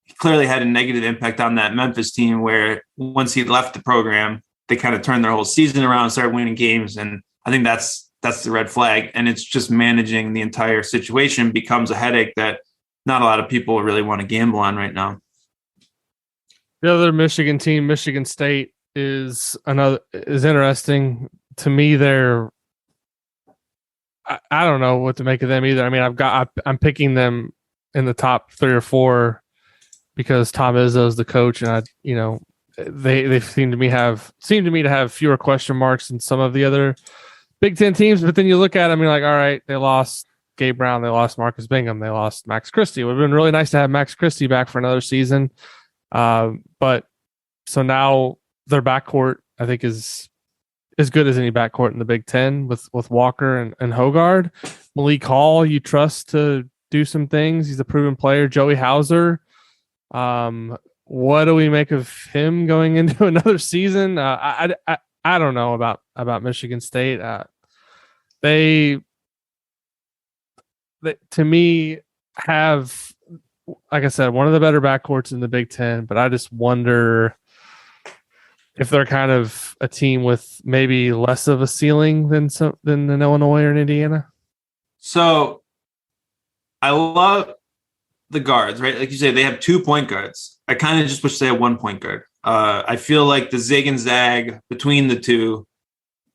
he clearly had a negative impact on that Memphis team where once he left the program, they kind of turned their whole season around and started winning games. And I think that's the red flag. And it's just managing the entire situation becomes a headache that not a lot of people really want to gamble on right now. The other Michigan team, Michigan State, is interesting to me. I don't know what to make of them either. I mean, I'm picking them in the top 3 or 4 because Tom Izzo's the coach, and they seem to me to have fewer question marks than some of the other Big Ten teams. But then you look at them, and you're like, all right, they lost Gabe Brown, they lost Marcus Bingham, they lost Max Christie. It would have been really nice to have Max Christie back for another season. But so now their backcourt, I think, is as good as any backcourt in the Big Ten with Walker and Hogard. Malik Hall, you trust to do some things. He's a proven player. Joey Hauser. What do we make of him going into another season? I don't know about Michigan State. They to me have, like I said, one of the better backcourts in the Big Ten, but I just wonder if they're kind of a team with maybe less of a ceiling than an Illinois or an Indiana. So I love the guards, right? Like you say, they have 2 point guards. I kind of just wish they had 1 point guard. I feel like the zig and zag between the two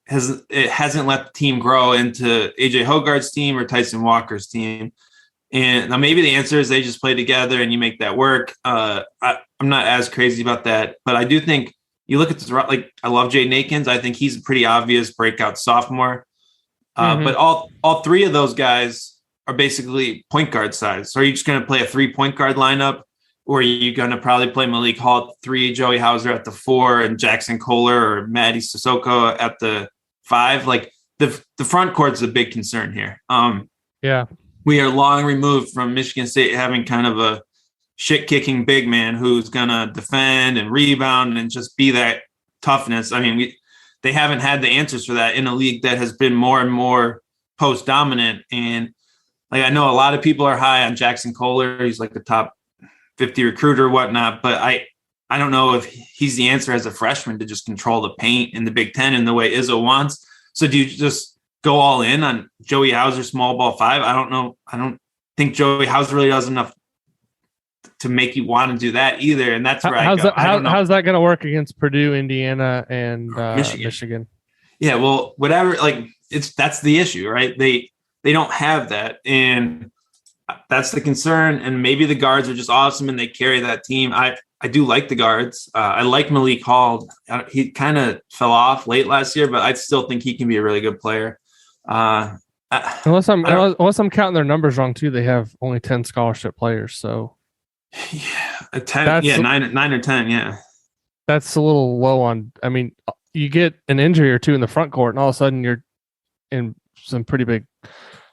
hasn't let the team grow into AJ Hogard's team or Tyson Walker's team. And now maybe the answer is they just play together and you make that work. I'm not as crazy about that, but I do think you look at this, like I love Jaden Akins. I think he's a pretty obvious breakout sophomore. But all three of those guys are basically point guard size. So are you just going to play a 3-point guard lineup, or are you going to probably play Malik Hall at 3, Joey Hauser at the 4, and Jackson Kohler or Matty Sissoko at the 5? Like the front court's a big concern here. Yeah. We are long removed from Michigan State having kind of a shit-kicking big man who's going to defend and rebound and just be that toughness. I mean, they haven't had the answers for that in a league that has been more and more post-dominant. And like I know a lot of people are high on Jackson Kohler. He's like the top 50 recruiter or whatnot, but I don't know if he's the answer as a freshman to just control the paint in the Big Ten in the way Izzo wants. So do you just go all in on Joey Hauser, small ball 5? I don't know. I don't think Joey Hauser really does enough to make you want to do that either. And that's where how's that going to work against Purdue, Indiana, and Michigan? Yeah, well, whatever. Like that's the issue, right? They don't have that, and that's the concern. And maybe the guards are just awesome and they carry that team. I do like the guards. I like Malik Hall. He kind of fell off late last year, but I still think he can be a really good player. Unless I'm counting their numbers wrong too, they have only 10 scholarship players. So yeah, 10, yeah, 9 or 10, yeah. That's a little low on. I mean, you get an injury or two in the front court, and all of a sudden you're in some pretty big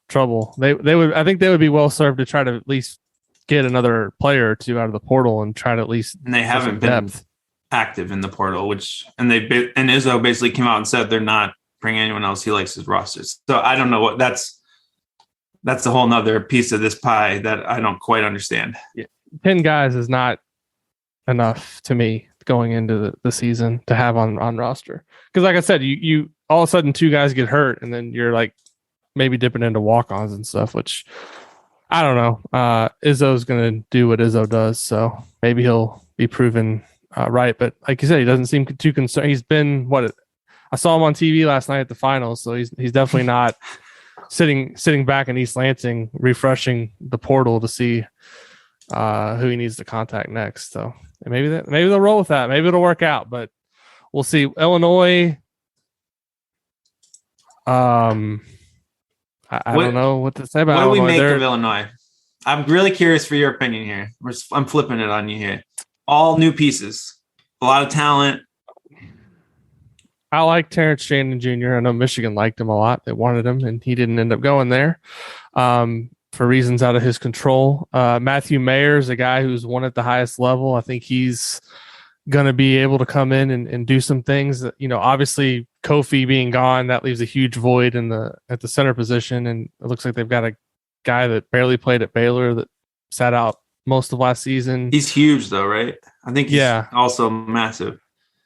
trouble. I think they would be well served to try to at least get another player or two out of the portal and try to at least. And they haven't been active in the portal, and Izzo basically came out and said they're not bringing anyone else. He likes his rosters. So I don't know what that's a whole nother piece of this pie that I don't quite understand. Yeah. 10 guys is not enough to me going into the season to have on roster. Because like I said, you all of a sudden 2 guys get hurt and then you're like maybe dipping into walk-ons and stuff, which I don't know. Izzo's going to do what Izzo does, so maybe he'll be proven right. But like you said, he doesn't seem too concerned. He's been I saw him on TV last night at the finals, so he's definitely not sitting back in East Lansing refreshing the portal to see who he needs to contact next. So maybe they'll roll with that. Maybe it'll work out, but we'll see. Illinois. I don't know what to say about Illinois. What do we make of Illinois? I'm really curious for your opinion here. I'm flipping it on you here. All new pieces, a lot of talent. I like Terrence Shannon Jr. I know Michigan liked him a lot. They wanted him, and he didn't end up going there for reasons out of his control. Matthew Mayer's a guy who's won at the highest level. I think he's going to be able to come in and do some things that, obviously Kofi being gone, that leaves a huge void at the center position. And it looks like they've got a guy that barely played at Baylor that sat out most of last season. He's huge though, right? I think he's also massive.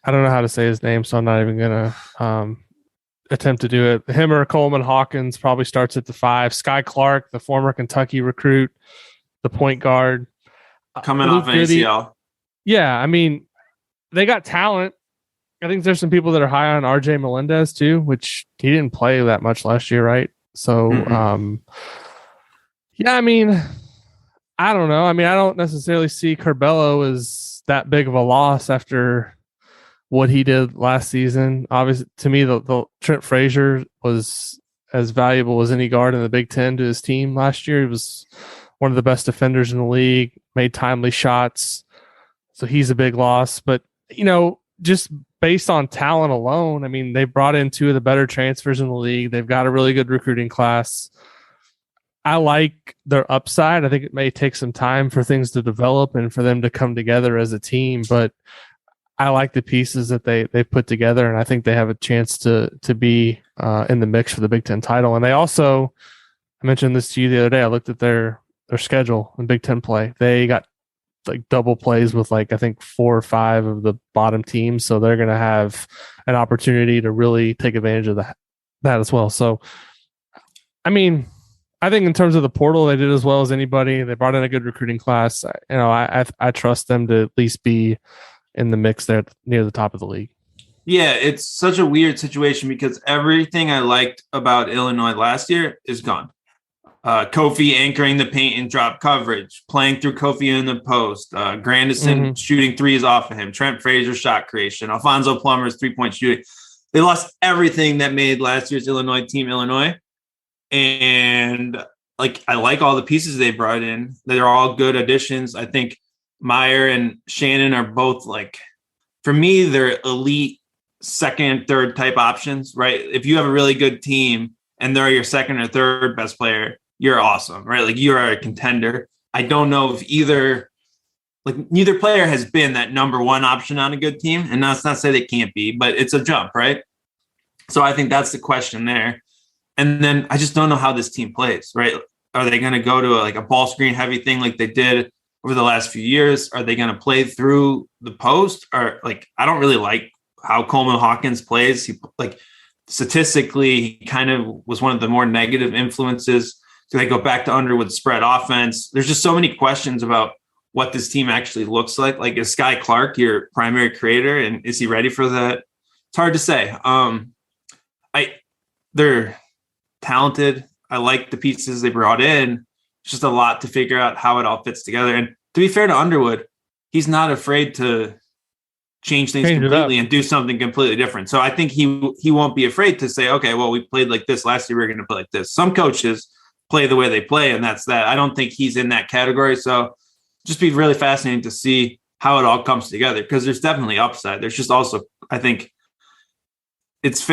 I don't know how to say his name, so I'm not even going to attempt to do it. Him or Coleman Hawkins probably starts at the 5. Sky Clark, the former Kentucky recruit, the point guard. Coming off an ACL. Yeah, I mean, they got talent. I think there's some people that are high on RJ Melendez too, which he didn't play that much last year, right? So, yeah, I mean, I don't know. I mean, I don't necessarily see Curbelo as that big of a loss after what he did last season. Obviously, to me, the Trent Frazier was as valuable as any guard in the Big Ten to his team last year. He was one of the best defenders in the league, made timely shots. So he's a big loss. But, just based on talent alone, I mean, they brought in 2 of the better transfers in the league. They've got a really good recruiting class. I like their upside. I think it may take some time for things to develop and for them to come together as a team, but I like the pieces that they've put together, and I think they have a chance to be in the mix for the Big Ten title. And they also, I mentioned this to you the other day, I looked at their schedule in Big Ten play. They got like double plays with I think 4 or 5 of the bottom teams, so they're going to have an opportunity to really take advantage of that as well. So, I mean, I think in terms of the portal, they did as well as anybody. They brought in a good recruiting class. I trust them to at least be in the mix there near the top of the league. Yeah, it's such a weird situation because everything I liked about Illinois last year is gone. Kofi anchoring the paint and drop coverage, playing through Kofi in the post, Grandison shooting threes off of him, Trent Frazier shot creation, Alfonso Plummer's 3-point shooting. They lost everything that made last year's Illinois team Illinois. And I like all the pieces they brought in. They're all good additions. I think Meyer and Shannon are both for me, they're elite second, third type options, right? If you have a really good team and they're your second or third best player, you're awesome, right? You are a contender. I don't know if neither player has been that number one option on a good team. And that's not to say they can't be, but it's a jump, right? So I think that's the question there. And then I just don't know how this team plays, right? Are they going to go to a ball screen heavy thing like they did over the last few years? Are they going to play through the post? Or I don't really like how Coleman Hawkins plays. He statistically, he kind of was one of the more negative influences. Do they go back to Underwood spread offense? There's just so many questions about what this team actually looks like. Is Sky Clark your primary creator, and is he ready for that? It's hard to say. They're talented. I like the pieces they brought in. It's just a lot to figure out how it all fits together. And to be fair to Underwood, he's not afraid to change things completely and do something completely different. So I think he won't be afraid to say, okay, well, we played like this last year, we're going to play like this. Some coaches play the way they play, and that's that. I don't think he's in that category. So just be really fascinating to see how it all comes together, because there's definitely upside. There's just also, I think it's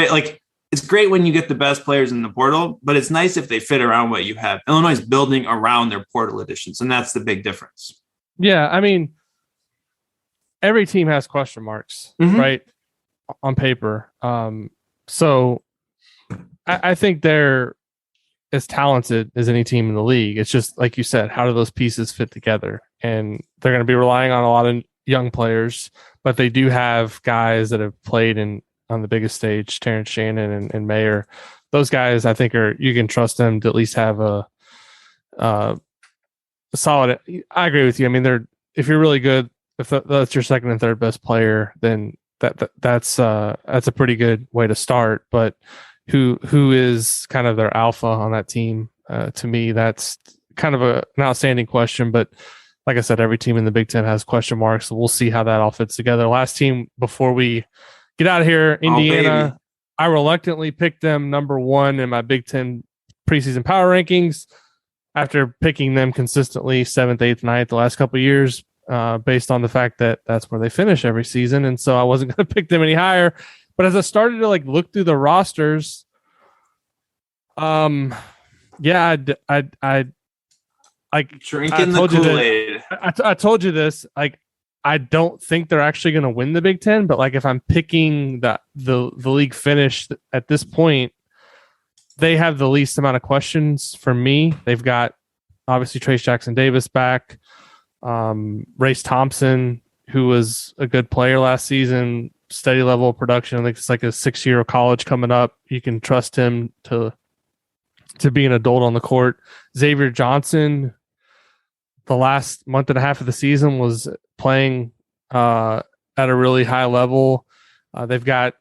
it's great when you get the best players in the portal, but it's nice if they fit around what you have. Illinois is building around their portal additions, and that's the big difference. Yeah, I mean, every team has question marks, right, on paper. So I think they're as talented as any team in the league. It's just, like you said, how do those pieces fit together? And they're going to be relying on a lot of young players, but they do have guys that have played on the biggest stage, Terrence Shannon and Mayer. Those guys, I think, you can trust them to at least have a solid. I agree with you. I mean, if you're really good, if that's your second and third best player, then that's a pretty good way to start. But who is kind of their alpha on that team? To me, that's kind of an outstanding question. But like I said, every team in the Big Ten has question marks. So we'll see how that all fits together. Last team before we get out of here, Indiana. I reluctantly picked them number one in my Big Ten preseason power rankings after picking them consistently 7th, 8th, 9th the last couple of years, based on the fact that that's where they finish every season. And so I wasn't going to pick them any higher. But as I started to look through the rosters, yeah, I drinking the Kool-Aid. I told you this. I don't think they're actually going to win the Big Ten, but if I'm picking the league finish at this point, they have the least amount of questions for me. They've got obviously Trace Jackson Davis back, Race Thompson, who was a good player last season, steady level of production. I think it's a 6-year of college coming up. You can trust him to be an adult on the court. Xavier Johnson, the last month and a half of the season, was playing at a really high level. They've got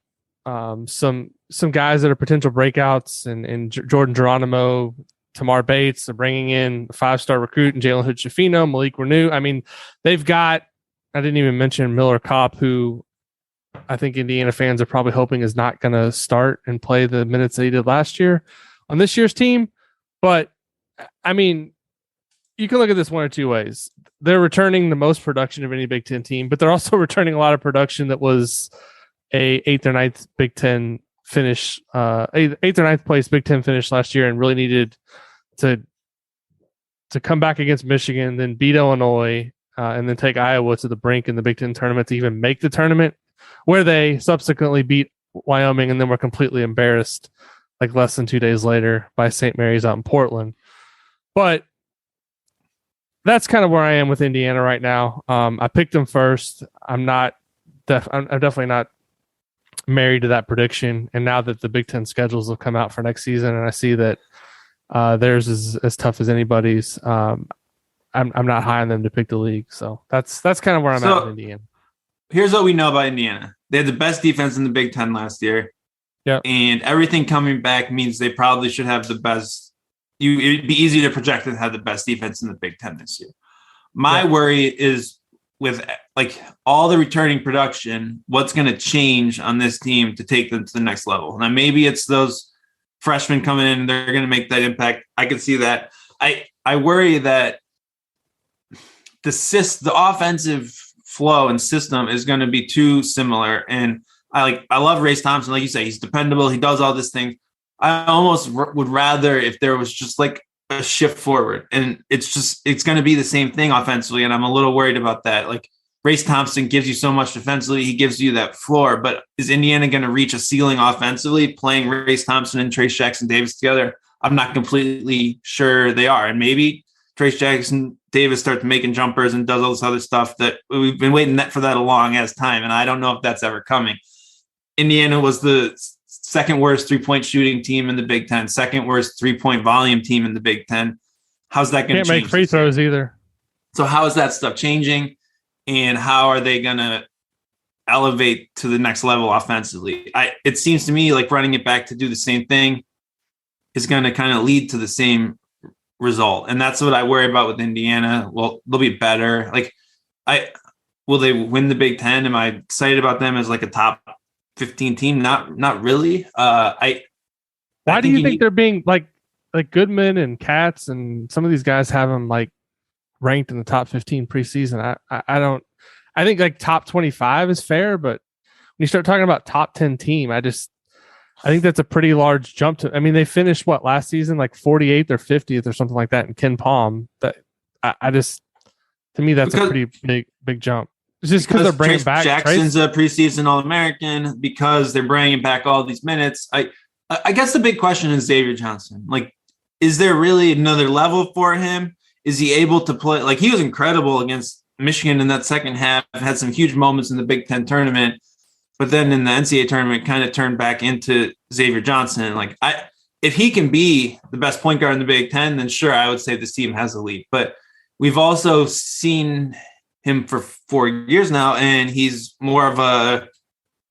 some guys that are potential breakouts, and Jordan Geronimo, Tamar Bates. They're bringing in a 5-star recruit and Jalen Hood-Schifino, Malik Renew. I mean, they've got, I didn't even mention Miller Kopp, who I think Indiana fans are probably hoping is not going to start and play the minutes that he did last year on this year's team. But I mean, you can look at this one or two ways. They're returning the most production of any Big Ten team, but they're also returning a lot of production that was a 8th or 9th Big Ten finish, 8th or 9th place Big Ten finish last year, and really needed to come back against Michigan, then beat Illinois, and then take Iowa to the brink in the Big Ten tournament to even make the tournament, where they subsequently beat Wyoming and then were completely embarrassed less than 2 days later by St. Mary's out in Portland. But that's kind of where I am with Indiana right now. I picked them first. I'm definitely not married to that prediction. And now that the Big Ten schedules have come out for next season, and I see that theirs is as tough as anybody's, I'm not high on them to pick the league. So that's kind of where I'm at with Indiana. Here's what we know about Indiana. They had the best defense in the Big Ten last year. Yeah. And everything coming back means they probably should have the best it'd be easy to project them to have the best defense in the Big Ten this year. My worry is with like all the returning production, what's going to change on this team to take them to the next level. Now, maybe it's those freshmen coming in, they're going to make that impact. I can see that. I worry that the offensive flow and system is going to be too similar. And I love Race Thompson. Like you say, he's dependable. He does all this thing. I almost would rather if there was just like a shift forward, and it's going to be the same thing offensively. And I'm a little worried about that. Like Race Thompson gives you so much defensively. He gives you that floor, but is Indiana going to reach a ceiling offensively playing Race Thompson and Trace Jackson Davis together? I'm not completely sure they are. And maybe Trace Jackson Davis starts making jumpers and does all this other stuff that we've been waiting for that a long as time. And I don't know if that's ever coming. Indiana was the second worst 3-point shooting team in the Big Ten, second worst 3-point volume team in the Big Ten. How's that going to change? Can't make free throws either. So how is that stuff changing? And how are they going to elevate to the next level offensively? It seems to me like running it back to do the same thing is going to kind of lead to the same result. And that's what I worry about with Indiana. Well, they'll be better. Like will they win the Big Ten? Am I excited about them as like a top 15 team? Not really. Why do you think they're being like Goodman and Katz and some of these guys have them like ranked in the top 15 preseason? I think like top 25 is fair, but when you start talking about top 10 team, I think that's a pretty large jump to. I mean, they finished last season like 48th or 50th or something like that in Ken Palm. That to me that's a pretty big jump. It's just because they're bringing back Jackson's a preseason All-American, because they're bringing back all these minutes. I guess the big question is Xavier Johnson. Like, is there really another level for him? Is he able to play? Like, he was incredible against Michigan in that second half, had some huge moments in the Big Ten tournament, but then in the NCAA tournament kind of turned back into Xavier Johnson. Like, if he can be the best point guard in the Big Ten, then sure, I would say this team has a lead. But we've also seen him for 4 years now, and he's more of a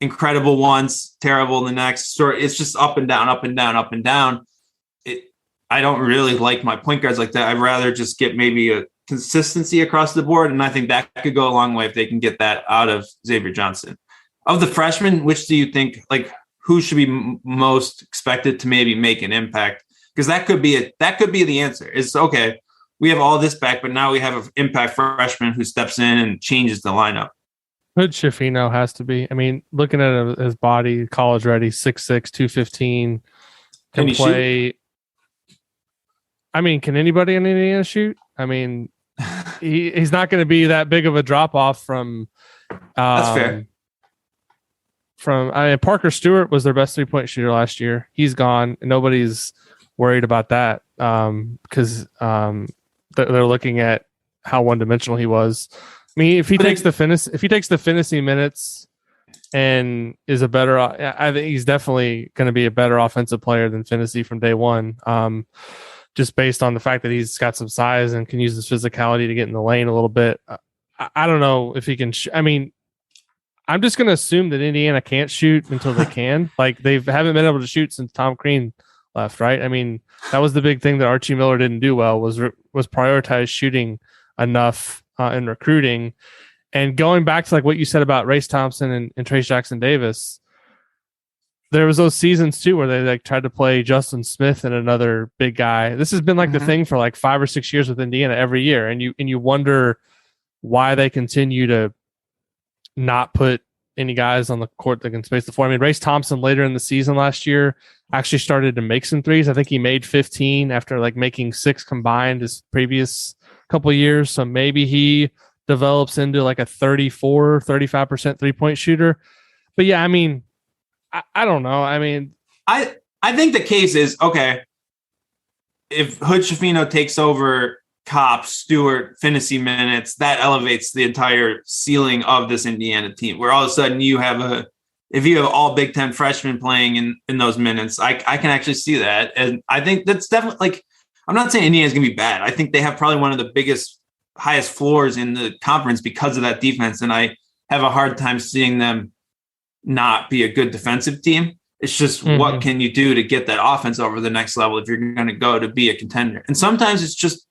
incredible once, terrible the next. So it's just up and down, up and down, up and down. I don't really like my point guards like that. I'd rather just get maybe a consistency across the board, and I think that could go a long way if they can get that out of Xavier Johnson. Of the freshmen, which do you think, like, who should be most expected to maybe make an impact? Because that could be the answer. It's okay, we have all this back, but now we have an impact freshman who steps in and changes the lineup. Hood Schifino has to be. I mean, looking at his body, college ready, 6'6", 215, can play. Shoot? I mean, can anybody in Indiana shoot? I mean, he's not going to be that big of a drop off from. That's fair. Parker Stewart was their best 3-point shooter last year. He's gone. And nobody's worried about that because they're looking at how one-dimensional he was. I mean, if he takes the fantasy minutes and is a better, I think he's definitely going to be a better offensive player than Finney from day one. Just based on the fact that he's got some size and can use his physicality to get in the lane a little bit. I don't know if he can. I mean, I'm just going to assume that Indiana can't shoot until they can. Like, they haven't been able to shoot since Tom Crean left, right? I mean, that was the big thing that Archie Miller didn't do well, was prioritize shooting enough in recruiting. And going back to like what you said about Race Thompson and Trace Jackson Davis, there was those seasons too where they like tried to play Justin Smith and another big guy. This has been like the thing for like 5 or 6 years with Indiana every year, and you wonder why they continue to not put any guys on the court that can space the floor. I mean, Race Thompson later in the season last year actually started to make some threes. I think he made 15 after like making 6 combined his previous couple of years. So maybe he develops into like a 34, 35% 3-point shooter. But yeah, I mean, I don't know. I mean, I think the case is, okay, if Hood Schifino takes over Kopp, Stewart, Finney minutes, that elevates the entire ceiling of this Indiana team, where all of a sudden if you have all Big Ten freshmen playing in those minutes, I can actually see that. And I think that's definitely, like, I'm not saying Indiana's going to be bad. I think they have probably one of the biggest, highest floors in the conference because of that defense. And I have a hard time seeing them not be a good defensive team. It's just what can you do to get that offense over the next level if you're going to go to be a contender. And sometimes it's just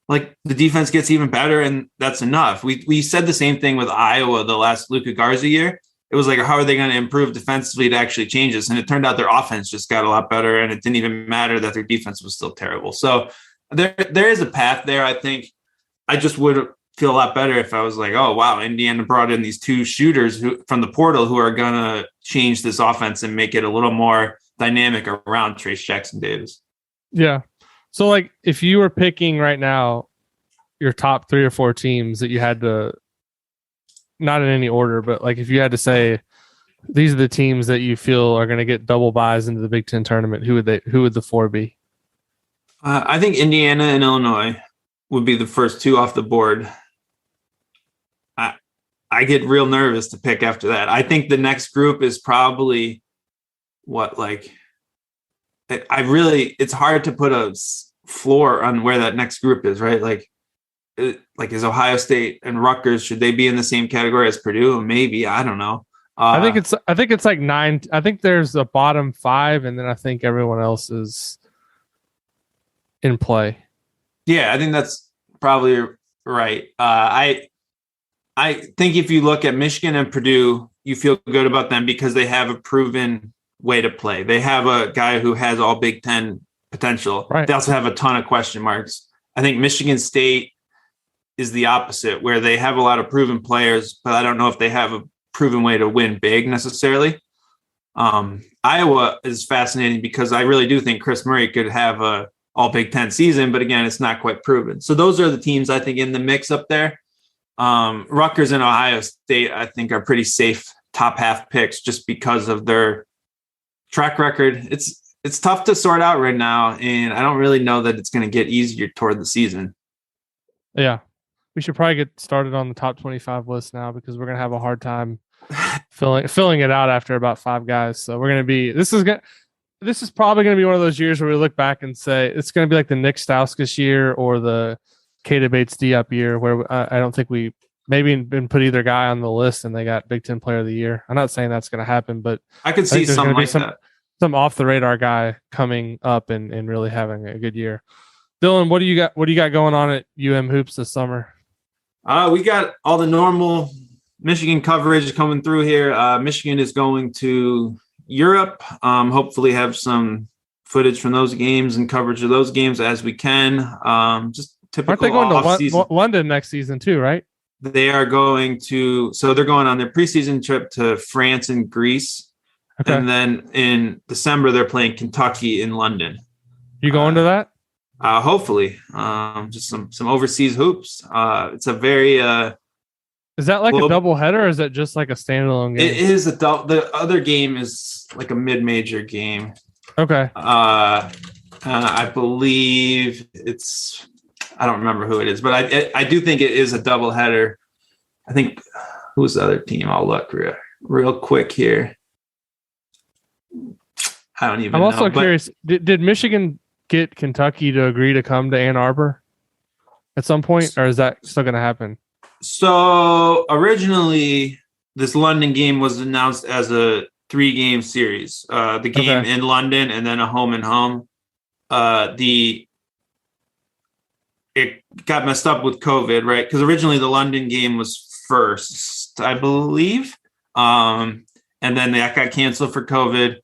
like the defense gets even better, and that's enough. We said the same thing with Iowa the last Luka Garza year. It was like, how are they going to improve defensively to actually change this? And it turned out their offense just got a lot better, and it didn't even matter that their defense was still terrible. So there is a path there. I think I just would feel a lot better if I was like, oh, wow, Indiana brought in these two shooters from the portal who are going to change this offense and make it a little more dynamic around Trace Jackson Davis. Yeah. So, like, if you were picking right now your top 3 or 4 teams that you had to, not in any order, but like if you had to say these are the teams that you feel are going to get double buys into the Big Ten tournament, who would the 4 be? I think Indiana and Illinois would be the first 2 off the board. I get real nervous to pick after that. I think the next group is probably it's hard to put a floor on where that next group is, right? Like is Ohio State and Rutgers, should they be in the same category as Purdue? Maybe, I don't know. I think it's like 9. I think there's a bottom 5, and then I think everyone else is in play. Yeah, I think that's probably right. I think if you look at Michigan and Purdue, you feel good about them because they have a proven way to play. They have a guy who has all Big Ten potential. Right. They also have a ton of question marks. I think Michigan State is the opposite, where they have a lot of proven players, but I don't know if they have a proven way to win big necessarily. Iowa is fascinating because I really do think Chris Murray could have a all Big Ten season, but again, it's not quite proven. So those are the teams I think in the mix up there. Rutgers and Ohio State, I think, are pretty safe top half picks just because of their track record. It's tough to sort out right now, and I don't really know that it's going to get easier toward the season. Yeah, we should probably get started on the top 25 list now because we're going to have a hard time filling it out after about 5 guys. So we're going to be this is probably going to be one of those years where we look back and say it's going to be like the Nick Stauskas year or the Kata Bates Diop year, where I don't think we maybe been put either guy on the list and they got Big Ten Player of the Year. I'm not saying that's going to happen, but I could see something like that. Some off the radar guy coming up and really having a good year. Dylan, what do you got going on at UMHoops this summer? We got all the normal Michigan coverage coming through here. Michigan is going to Europe. Hopefully have some footage from those games and coverage of those games as we can. Just typical. Aren't they going to London next season too, right? They are going to, so they're going on their preseason trip to France and Greece. Okay. And then in December, they're playing Kentucky in London. You going to that? Hopefully. Just some overseas hoops. It's a very... is that like a double header or is that just like a standalone game? It is the other game is like a mid-major game. Okay. I believe it's... I don't remember who it is, but I do think it is a double header. I think who's the other team? I'll look real quick here. I don't even know. I'm also curious. Did Michigan get Kentucky to agree to come to Ann Arbor at some point, or is that still going to happen? So originally, this London game was announced as a 3-game series. The game in London and then a home and home. It got messed up with COVID, right? Because originally the London game was first, I believe. And then that got canceled for COVID.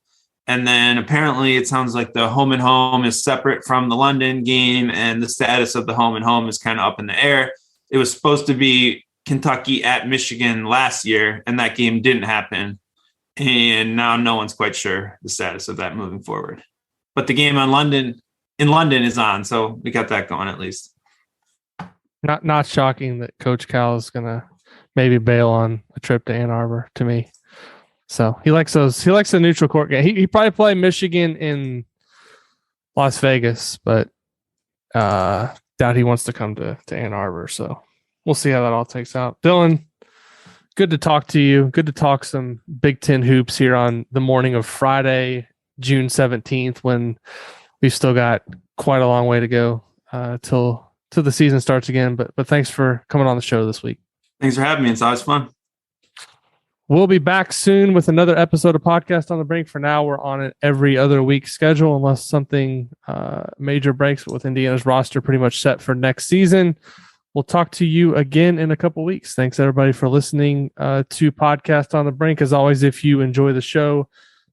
And then apparently it sounds like the home and home is separate from the London game, and the status of the home and home is kind of up in the air. It was supposed to be Kentucky at Michigan last year, and that game didn't happen. And now no one's quite sure the status of that moving forward. But the game in London is on, so we got that going at least. Not shocking that Coach Cal is gonna maybe bail on a trip to Ann Arbor to me. So he likes those. He likes the neutral court game. He probably play Michigan in Las Vegas, but doubt he wants to come to Ann Arbor. So we'll see how that all takes out. Dylan, good to talk to you. Good to talk some Big Ten hoops here on the morning of Friday, June 17th, when we've still got quite a long way to go till the season starts again. But thanks for coming on the show this week. Thanks for having me. It's always fun. We'll be back soon with another episode of Podcast on the Brink. For now, we're on an every other week schedule unless something major breaks with Indiana's roster pretty much set for next season. We'll talk to you again in a couple weeks. Thanks, everybody, for listening to Podcast on the Brink. As always, if you enjoy the show,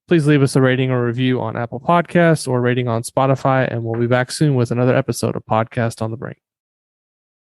please leave us a rating or review on Apple Podcasts or rating on Spotify, and we'll be back soon with another episode of Podcast on the Brink.